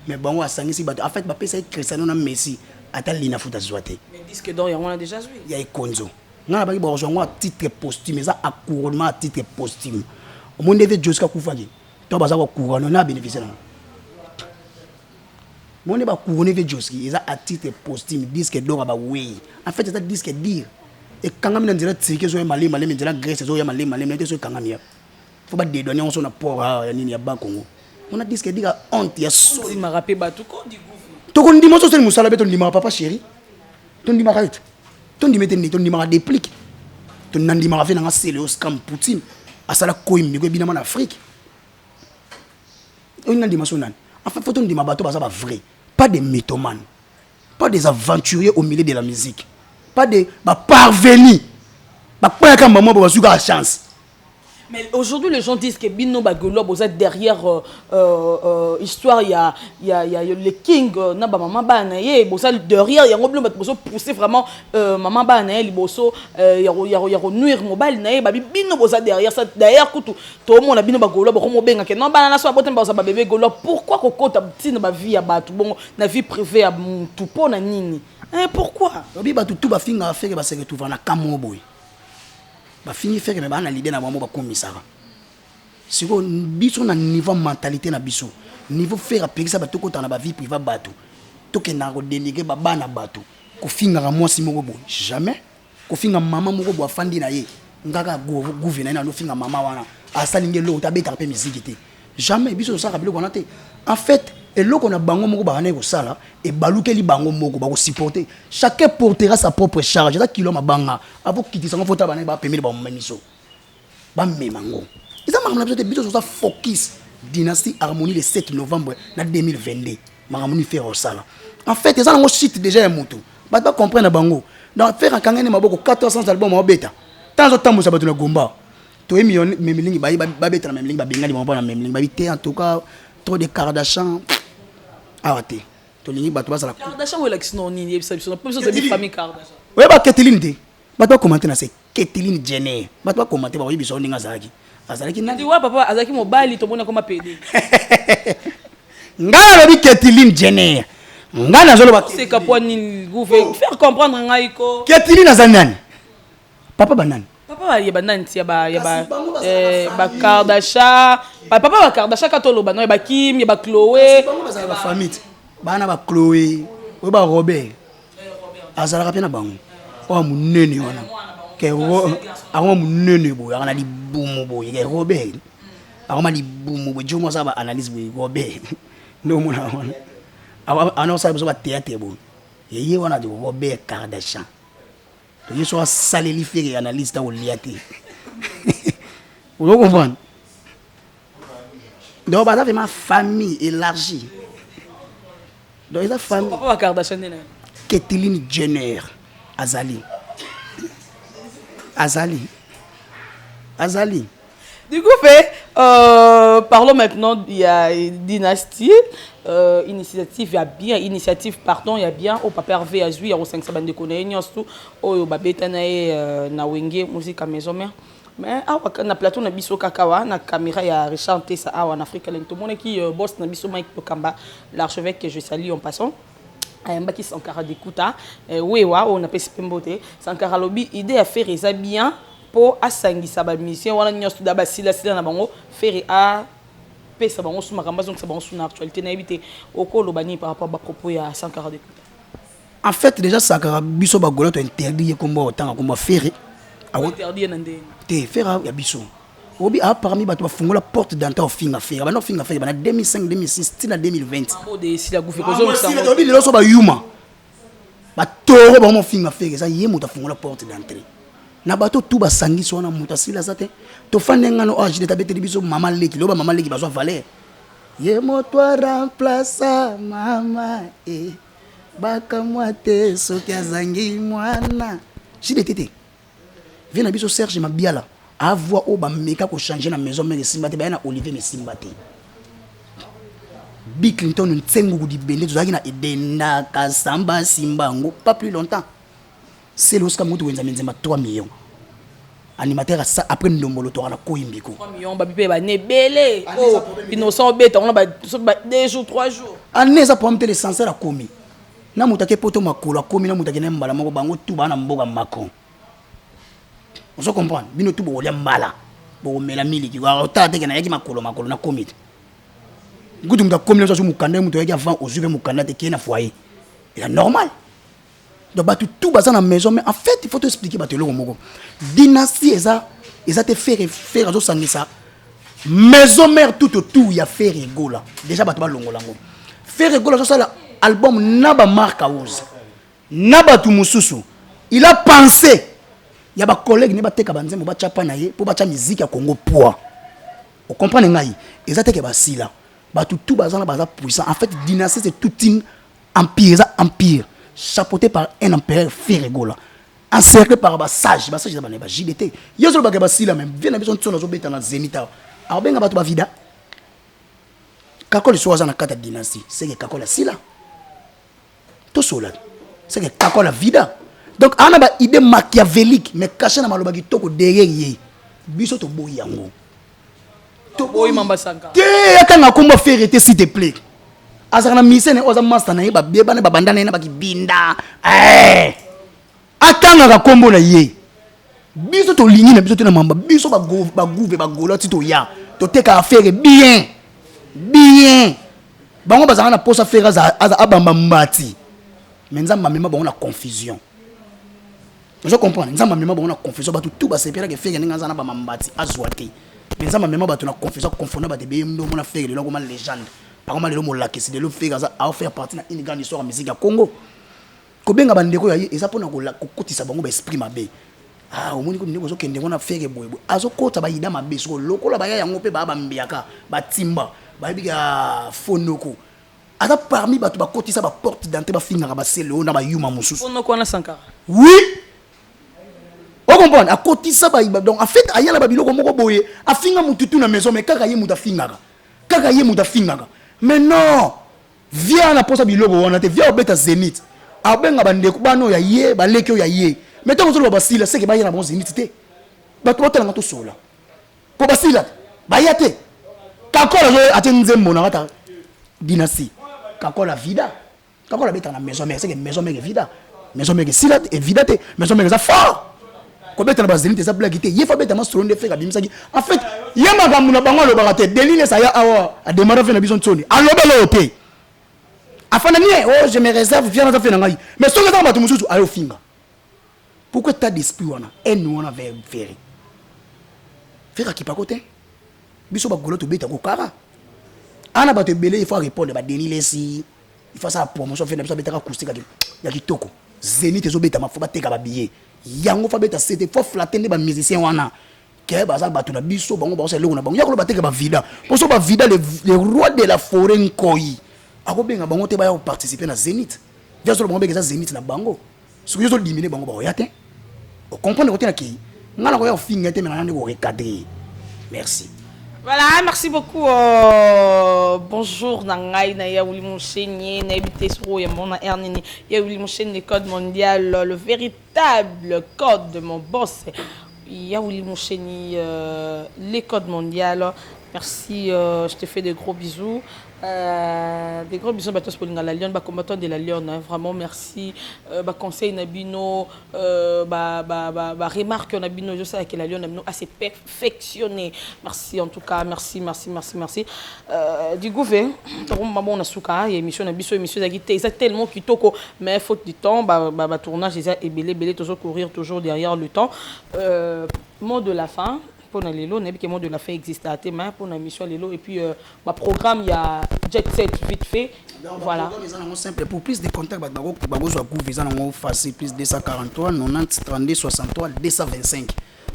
mais bon wa sangisi bato en fait ba pesa Cristiano na Messi atali na futa zoate mais disque d'or ya on a déjà joué ya ikonzo nga ba ki ba jonga titre posthume ça à couronnement titre posthume au monde de Josca Kufaki to baza ko couronne na bénéficier mon est pas couronné avec Joski, ils ont à titre posthume, disque d'or à oui. En fait, c'est un disque dire. Et quand on a dit que c'est malé, mais c'est la Grèce, c'est malé, mais c'est quand même. Faut pas dédonner, on s'en a pas, il y a pas Congo. On a disque dire honte, il y a so. Il m'a rappelé tout qu'on dit. Tout qu'on dit, moi, c'est le moussala, ton dit papa chéri. Ton dit m'arrête. Ton dit mettez, ton dit m'arrête déplique. Ton n'a dit m'arrête dans un céléo scam Poutine. À ça la coïm, mais bien en Afrique. On a dit ma sonan. En fait, faut ton dit ma bateau, ça va vrai. Pas des mythomanes, pas des aventuriers au milieu de la musique, pas des parvenus. Pas quand maman va la chance. Mais aujourd'hui, les gens disent que Bino Bagolo, vous êtes derrière histoire, il y a le King, Naba Maman Banaye, vous êtes derrière, il y a un problème, vous poussez vraiment Maman Banaye, il y a nuire mobile, Bino vous êtes derrière, derrière tout le monde a Bino Bagolo, vous avez non, banana soit botem ba bébé Golo, pourquoi Coco ta petite na vie à battre, bon, na vie privée à tout pour na nini, pourquoi? Obi ba tout ba finga faire ba se retrouver na Kamo boy. Ba fini faire mais ba na l'idée na ba mo ba komisara. Si ko biso na niveau mentalité na biso, niveau faire appeler ça ba to ko ta na ba vie privée bato. To ke na ko dénigrer ba bana bato. Ko finga ka mwasi moko boy. Jamais. Ko finga maman moko boy afandi na ye. Ngaka gouverner na no finga maman wana. Asalinge lo ta beta pe musique té. Jamais biso ça rappelé qu'on a té. En fait, et là qu'on a bango moko ba na ko sala et balukeli bango moko ba ko supporter. Chacun portera sa propre charge. Ça kilo mabanga. Avo kiti sango fota ba na ba permis ba mamiso. Ba memango. Ils ont marqué biso sur ça focus dynastie harmonie le 7 novembre na 2022. Maramoni faire au sala. En fait, ils ont site déjà un moto. Ba pas comprendre bango. Donc faire kangene maboko 400 albums au bêta. Tant de temps mo sabato na gomba. To million memelingi ba bêta na memelingi ba bengali mo na memelingi ba bité en tout cas trop de Kardashian. Ah ouais. To lingi ba to ba sala. Kardashian ou l'ex-non ni ça pas besoin de famille Kardashian. Ouais ba Kathleen de. Ba to commenter na c'est Kathleen Jenner. Ba to commenter ba biso ndinga zaki. Azalaki na. Ndi wa papa azaki mobile to mona koma PD. Ngala ba Kathleen Jenner. Ngana zolo ba. C'est kapwani gouver faire comprendre ngai ko. Kathleen azanani. Papa banani. Papa ba yeba nanti ya ba Kardashian. Papa ba Kardashian katolo ba no ba Kim ya ba Chloé. Ba famille. Bana ba Chloé, ou ba Robert. Azala kapena bango. O munene wana. Ke ro awo munene bo ya na li bumu bo ye Robert. Awo ma li bumu bo jomo sa ba analyse bo Robert. No mona wana. Awo ano sa bo ba théâtre bo. Ye wana de Robert Kardashian. Je suis salé faire analyse dans le liaté. Vous comprenez? Donc, ça fait ma famille élargie. Donc, il y a famille. Papa Kardashian. Kathleen Jenner, Azali. Du coup, parlons maintenant, il y a dynastie, initiative, il y a initiative, pardon, il y a bien, au papa Hervé Azui, il y a au 5 saban de connaître, au babeta na wenge, musique à maison mère. Mais na plateau na biso kakawa na caméra ya Richard Tessa en Afrique lento mon qui boss na biso Mike Tokamba l'archevêque que je salue en passant Mbaki Sankara d'écouta wewa on appelle Spembote Sankara lobby idée à faire ça bien pour asangisa ba mission wana nyosto da basila na bango faire a pesa bango sous makamba donc ça bango sous actualité na éviter okolo bani par rapport à propos ya Sankara d'écouta. En fait déjà Sankara biso ba golo to interdit comme autant comme faire interdit nande te faire ya biso obi a parmi bato bafungola porte d'entrée au finga faire bana finga faire bana 2005 2006 tina 2020 de si la gouffre ko ça obi le so ba yuma ba toro ba mo finga faire ça yé muta fungola porte d'entrée na bato tout ba sangi so na muta sila zate to fanenga no age de tabete biso mama leki lo ba mama leki bazwa valer yé mo toi remplaça mama e baka moite so kia zangi mwana jide tete viens à biso Serge Mabiala avoir au bameka ko changer na maison mère Simbate ba na Olivier Mesimbate Bill Clinton ntengu ku di bende tozaki na edenda kasamba simbango pas plus longtemps c'est l'Oscar mutu wenza menzema 3 millions animateur ça après ndombolo to na koyimbiko 3 millions ba bipe ba nebele oh innocent beta on ba 2 jours 3 jours aneza pour mettre l'essentiel à komi na mutake poto makolo komi na mutake na mbala moko bango tu bana mboka Macron. On se comprend. Bino tout bo mbala. Bo mela miliki. Wa tata ke na yaki makolo na komite. Ngutu mta komile so mukanda muto yaki avant ozuve mukanda te ki na foyer. C'est normal. Donc batu tout baza na maison mais en fait il faut te expliquer batu lo moko. Dynastie eza te faire zo sangisa. Maison mère tout autour ya faire egola. Déjà batu ba longola ngo. Faire egola so sala album naba marka ouz. Naba tu mususu. Il a pensé il y a des collègues qui ont banzembo ba chapa na ye pour ba musique ya Congo poids. Vous comprenez ngai? Ezate ke basila. Ba tout bazana baza puissant. En fait dynastie c'est tout un empire chapeauté par un empereur Ferregola. Encerclé par ba sage ba JDT. Yo zo ba ke basila même bien na besoin tsono zo beta na Zenita. Alors benga ba to ba vida. Kakole so na kata dynastie, c'est que Kakola sila. To sola. C'est que Kakola vida. Donc on a une idée machiavélique mais caché na maloba kitoko derrière yé biso to boyi yango to boyi mamba Sankara te akanga komba faire s'il te plaît azana misene oza master na ba beba na babanda na ba kibinda akanga ka kombo na yé biso to lingi na biso to na mamba biso ba gouve ba golo ti to ya to teka affaire bien bango bazana na posa faire za abamba mbati mais nzamba mema bango na confusion. Je comprends. Nous avons même une confusion. Tout va se faire que faire que nous avons mambati azouati. Mais nous avons même une confusion confondue avec des nous avons fait le comme légende. Par exemple le mot là que c'est de le faire à faire partie d'une grande histoire musique à Congo. Kobenga bandeko ya eza pona ko kotisa bango ba esprit mabe. Ah omoni ko ndeko zo kende ngona faire boye. Azo kota ba ida mabe so lokola ba ya yango pe ba mbiaka ba timba ba bika fonoko. Ada parmi ba to ba kotisa ba porte d'entrée ba finga ba selo na ba yuma mususu. Fonoko na Sankara. Oui. Vous comprenez? À côté ça, donc en fait, il y a la babilo comme boye. A finga mututu na maison, mais kaka ye muta finga. Mais non, viens na posa bilo on a te viens au beta Zénith. A benga bande kubano ya ye, ba lekyo ya ye. Mais tant que zo basila, c'est que ba ya na bon Zénith te. Ba to tala ngato sola. Ko basila, ba ya te. Kakola zo atenze mona ngata dynastie. Kakola vida. Kakola beta na maison, mais c'est que maison mais vida. Maison mais sila et vida te. Maison mais ça fort. Combien de temps ça blague il faut bêtement se rendre faire abimsaki en fait il y a makambo na bango lo baraté déline ça ya awa a démarrer faire na bison tsoni alobelo oté afana ni oh je me réserve viens na faire ngai mais so ngata batu mususu ayo finga pourquoi t'as d'esprit wana en wana vers faire qui pas côté biso ba golo to beta ko kara ana ba te belé il faut répondre ba déline si il faut ça promotion faire na biso beta acoustique ya kitoko Zénith ezo beta ma faut ba teka ba billet yango fa beta c'était faut flatter les musiciens wana ke baza bato na biso bango ba sele na bango yakolo bateka ba vida pour so ba vida les rois de la forêt nkoi ako benga bango te ba ya participer na Zénith via so bango beka Zénith na bango so yo so liminer bango ba ya te o comprendre ko te na ki ngala ko ya finga te mais na ndeko recadrer merci. Voilà, merci beaucoup. Bonjour, Nangai, Naya Willy Mouchenye, Naibité Soro, Yamona Ernini, Yaouli Mouchenye, le code mondial, le véritable code de mon boss. Yaouli Mouchenye, les codes mondiaux. Merci, je te fais de gros bisous. Des gros bisous batos pour la Lyon, combattant de la Lyon, vraiment merci. Conseil Nabino, remarque Nabino, je sais que la Lyon a assez perfectionné. Merci en tout cas, merci. Du gouvernement, maman Nasuka, émission Nabiso, émission Zagité, c'est tellement kitoko, mais faute du temps, tournage est belé, toujours courir toujours derrière le temps. Mot de la fin. Pour Lelo, n'est pas mot de la fin existe à thème pour la mission Lelo et puis ma programme il y a Jet Set vite fait voilà simple pour plus de contacts bago soit visa nango facile plus 243 90 32 63 225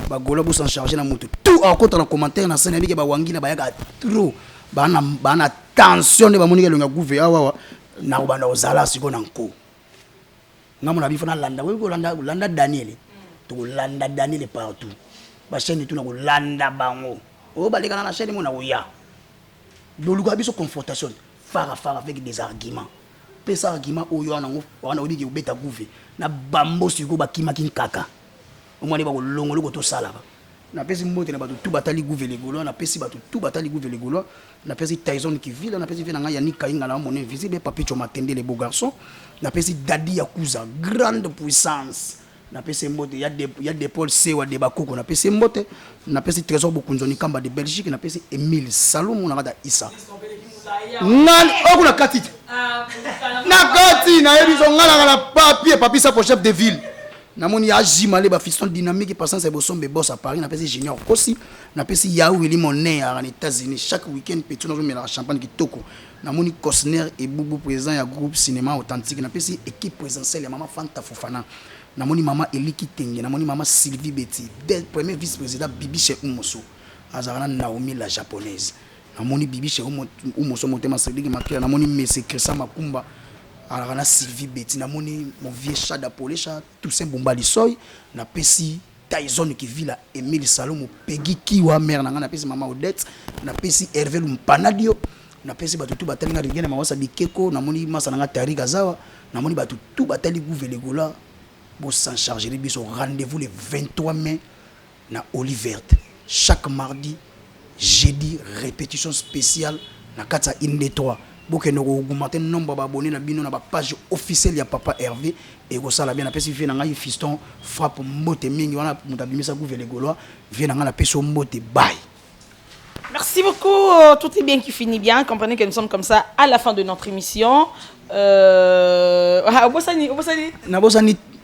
bagola bo s'en charger na moto tout en contre en commentaire na scène bike ba wangi na bayaka trop bana tension ne ba moni kelonga gouver awa na bana ozala siko nanko ngamona bifona landa we ko landa Daniel to landa Daniel partout. La chaîne est tout landa bango. Oh, baleka na chaîne mona oya. Doluka biso confrontation. Fara avec des arguments. Pesa argument oyo wana obi ki obeta gouve. Na bambo siko bakima kin kaka. Omwani ba kolongolo ko to sala. Na pesi mbote na bato tout batali gouve les golo, na pesi bato tout batali gouve les golo, na pesi Tyson qui vit, na pesi na Yannick Kainga na mon invisible papi Choma Tende les beaux garçons, na pesi Daddy Yakuza grande puissance. Na pesi mbote y a des Paul Sewa de Bakoko na pesi mbote na pesi Trésor Bokunzoni Kamba de Belgique na pesi Emile Salomon na kada Issa nan okuna katite na kati na ebiso ngala la papier sa pour chef de ville na moni ajimale ba fiston dynamique passant c'est bosombe boss à Paris na pesi Junior Kossi na pesi Yaou Eli Monet en États-Unis chaque week-end petit nous met la champagne qui toko na moni Cosner et Boubou présent ya groupe cinéma authentique na pesi équipe présentielle ya Mama Fanta Fofana. Namoni mama Eliki Tenge, namoni mama Sylvie Betty, premier vice-président Bibi Chez Umoso, azarana Naomi la japonaise. Namoni Bibi Chez Umoso motema Cédric Makela, namoni Messe Krisa Makumba, azarana Sylvie Betty, namoni mon vieux chat d'Apolécha, Toussaint Bombali Soy, na pesi Tyson qui vit là, Emile Salomo, Peggy Kiwa mère na pesi mama Odette, na pesi Hervé Lumpanadio, na pesi batutu batali nga rigena mawasa bikeko, namoni masa nga Tari Gazawa, namoni batutu batali gouvernement pour s'en charger les rendez-vous le 23 mai na Oliverte. Chaque mardi, jeudi, répétition spéciale na Katsa Inde 3. Pour que nous augmenter le nombre d'abonnés na bino na page officielle ya Papa Hervé et go sala bien na pesi vient na fiston frappe moté mingi wana mutabimisa gouverner golois vient na peso moté bye. Merci beaucoup, tout est bien qui finit bien. Comprenez que nous sommes comme ça à la fin de notre émission.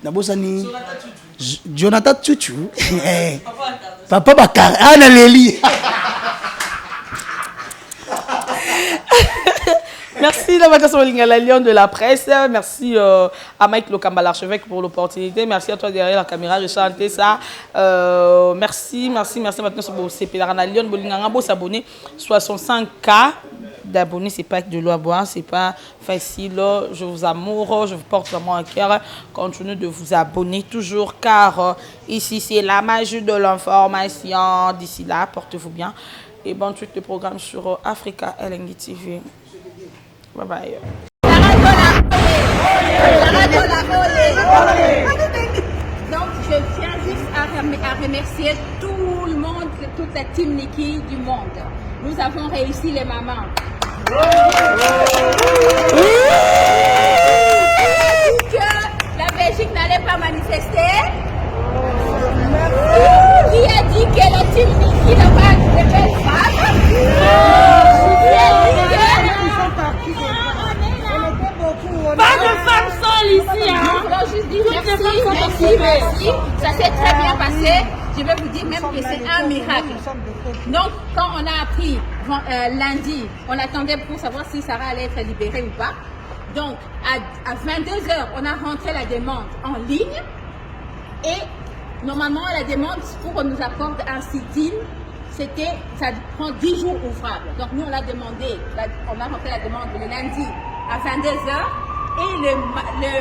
Nabosani Jonathan Tutu Papa Bakar Anna Leli. Merci la Lyon de la presse. Merci à Mike Lokamba l'archevêque pour l'opportunité. Merci à toi derrière la caméra de chanter ça. Merci. Maintenant c'est Pélarana Lyon Bolinganga beau s'abonner 65K d'abonnés, c'est pas de l'eau à boire, c'est pas facile. Je vous amoure, je vous porte vraiment à cœur. Continuez de vous abonner toujours car ici c'est la magie de l'information. D'ici là, portez-vous bien et bonne suite de programme sur Africa LNG TV. Bye bye. Donc je tiens juste à remercier tout le monde, toute la team Niki du monde. Nous avons réussi les mamans. Qui a dit que la Belgique n'allait pas manifester? Qui a dit que la team Niki n'a pas de belles femmes? Qui a dit que... Pas de femmes seules ici, hein? Je voulais juste dire merci. Ça s'est très bien passé. Je vais vous dire même que c'est un miracle. Donc, quand on a appris lundi, on attendait pour savoir si Sarah allait être libérée ou pas. Donc, à 22h, on a rentré la demande en ligne. Et normalement, la demande pour qu'on nous accorde un sit-in, ça prend 10 jours ouvrables. Donc nous, on a demandé, on a fait la demande le lundi à 22h et le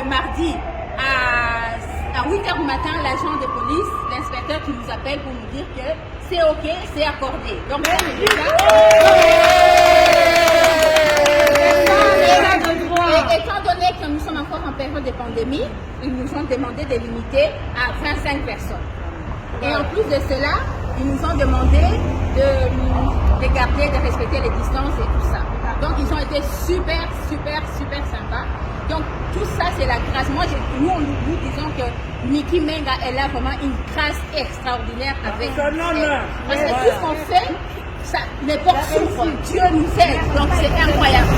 mardi à 8h du matin, l'agent de police, l'inspecteur qui nous appelle pour nous dire que c'est OK, c'est accordé. Donc, étant donné que nous sommes encore en période de pandémie, ils nous ont demandé de limiter à 25 personnes. Et en plus de cela, ils nous ont demandé de garder, de respecter les distances et tout ça. Donc, ils ont été super sympas. Donc, tout ça, c'est la grâce. Nous disons que Niki Menga, elle a vraiment une grâce extraordinaire avec elle. Parce que tout ce qu'on fait, ça, les portes s'ouvrent. Dieu nous aide. Donc, c'est incroyable.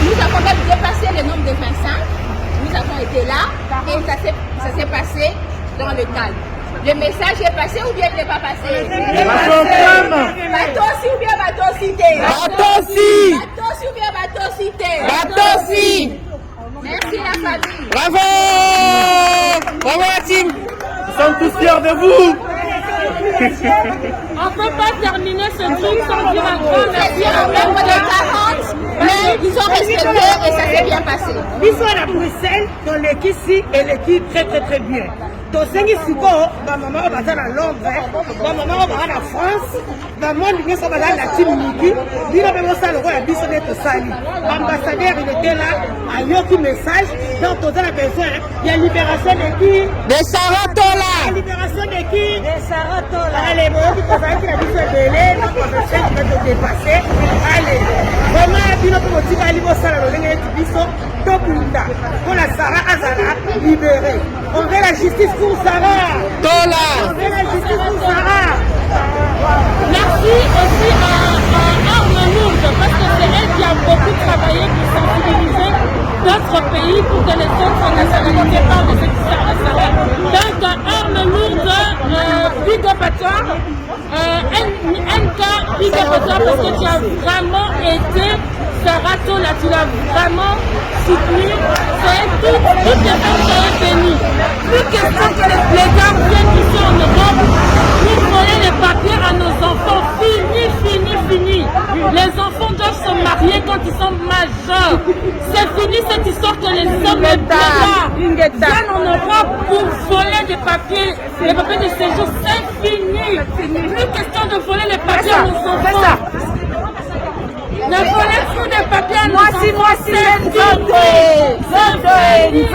Nous avons même dépassé le nombre de 25. Nous avons été là et ça s'est passé dans le calme. Le message est passé ou bien il n'est pas passé? Batossi ou bien Batosité? Batossi! Batossi ou bien Batosité? Batossi! Merci la famille. Bravo! Bravo la team! Nous sommes tous fiers de vous! On ne peut pas terminer ce truc sans dire un grand merci à nombre de 40, mais ils ont respecté et ça s'est bien passé. L'histoire à Bruxelles, dans l'équipe ici et l'équipe très bien. Donc, c'est ici que ma maman va à Londres, ma maman va à France, ma maman va à la team Niki, il a même ça le roi à Bissonnet au Sali. L'ambassadeur, il était là, à Yoki message, donc on a besoin, il y a libération de qui? De Sarah Tola! Libération de qui? De Sarah Tola. Allez, moi, qui pense qu'il a dit que délai, donc on va faire, il va te dépasser. Allez, vraiment, il a dit que aller au salon, il a dit pour la Sarah Azara libérée. On veut la justice pour Sarah. Tola. On veut la justice pour Sarah. Merci aussi à Arme Lourde, parce que c'est elle qui a beaucoup travaillé pour sensibiliser d'autres pays pour que les autres nationalités parlent de cette histoire de Sarah. Donc, Arme Lourde, big up à toi. NK, big up à toi parce que tu as vraiment été Sarah Tola, tu l'as vraiment soutenu. C'est toutes les femmes sont bénies. Plus question que les gars viennent ici en Europe pour voler les papiers à nos enfants. Fini. Les enfants doivent se marier quand ils sont majeurs. C'est fini cette histoire que les hommes viennent en Europe pour voler des papiers, les papiers de séjour. C'est fini. Plus question de voler les papiers à nos enfants. Ne voulez plus de papiers à nos enfants. Les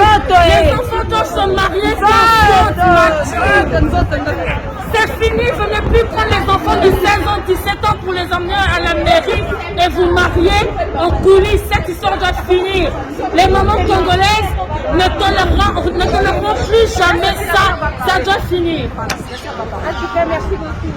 enfants doivent se marier. C'est fini, venez plus prendre les enfants de 16 ans, 17 ans pour les emmener à la mairie et vous marier en coulisses. Cette histoire doit finir. Les mamans congolaises ne toléreront plus jamais ça. Ça doit finir. En tout cas, merci beaucoup.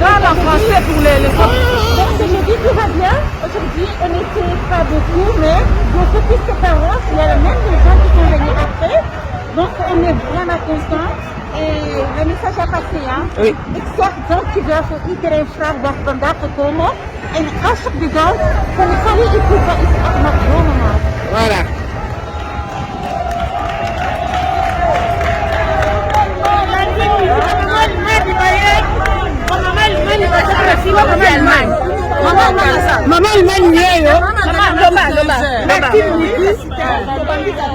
Là, en français pour les donc, je dis tout va bien. Aujourd'hui, on n'était pas beaucoup, mais dans ce puisque parents, il y a même des gens qui sont venus après. Donc, on est vraiment contents. Et le message a passé, hein? Oui. Ik zeg dat je wel voor iedereen vraagt dat vandaag gekomen. En als je bedankt, dan kan je iets doen wat iets allemaal doen. Voilà. Maman Allemagne yeyo.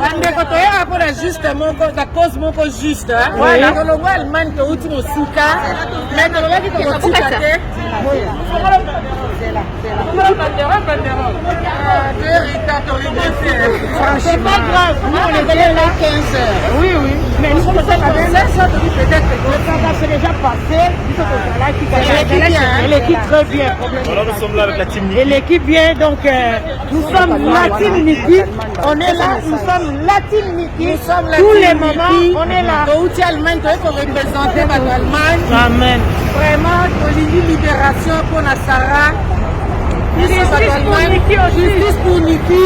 Bandeko toyaka mpona juste moko na cause moko juste tolongwa Allemagne touti mosika mais tolobaki tokotika te C'est pas grave, nous on est allés là 15 heures. oui Mais nous sommes peut-être c'est déjà passé. L'équipe très bien. Voilà, nous sommes là avec la team Niki. Et l'équipe vient donc nous sommes la team Niki. On est là, nous sommes la team Niki. Tous les moments, on est là. touti Allemagne toyei korepresente bato Allemagne. Amen. Vraiment tolingi libération mpona Sarah. Justice pour Niki.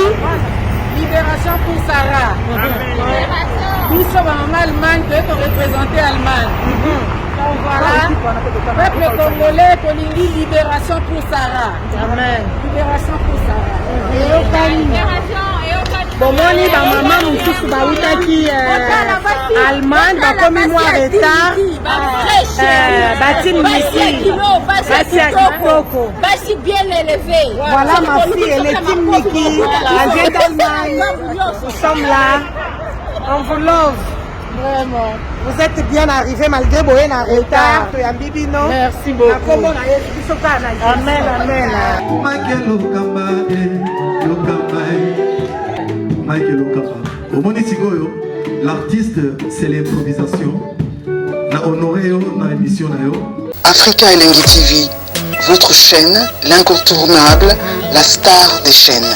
Libération pour Sarah. Biso bamama Allemagne toyei korepresente Allemagne. Voilà. Peuple congolais, Kolingi, libération pour Sarah. Amen. Libération pour Sarah. bomoni bamama mosusu bautaki allemagne bakomi mwa retard batine misi basi ya kitoko basi bien élevé. Voilà ma fille, elle est Tim Niki, elle vient d'Allemagne. Nous sommes là, on vous love. Vraiment. Vous êtes bien arrivés malgré Boyen en retard. Merci beaucoup. Amen, amen. Michael Okapa. Au Monisigoyo, l'artiste c'est l'improvisation. Na honoré yo na émission na yo. Africa Elengi TV, votre chaîne, l'incontournable, la star des chaînes.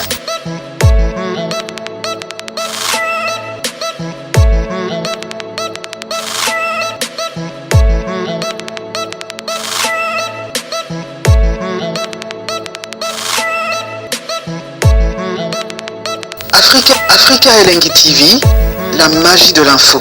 Africa Elengi TV, la magie de l'info.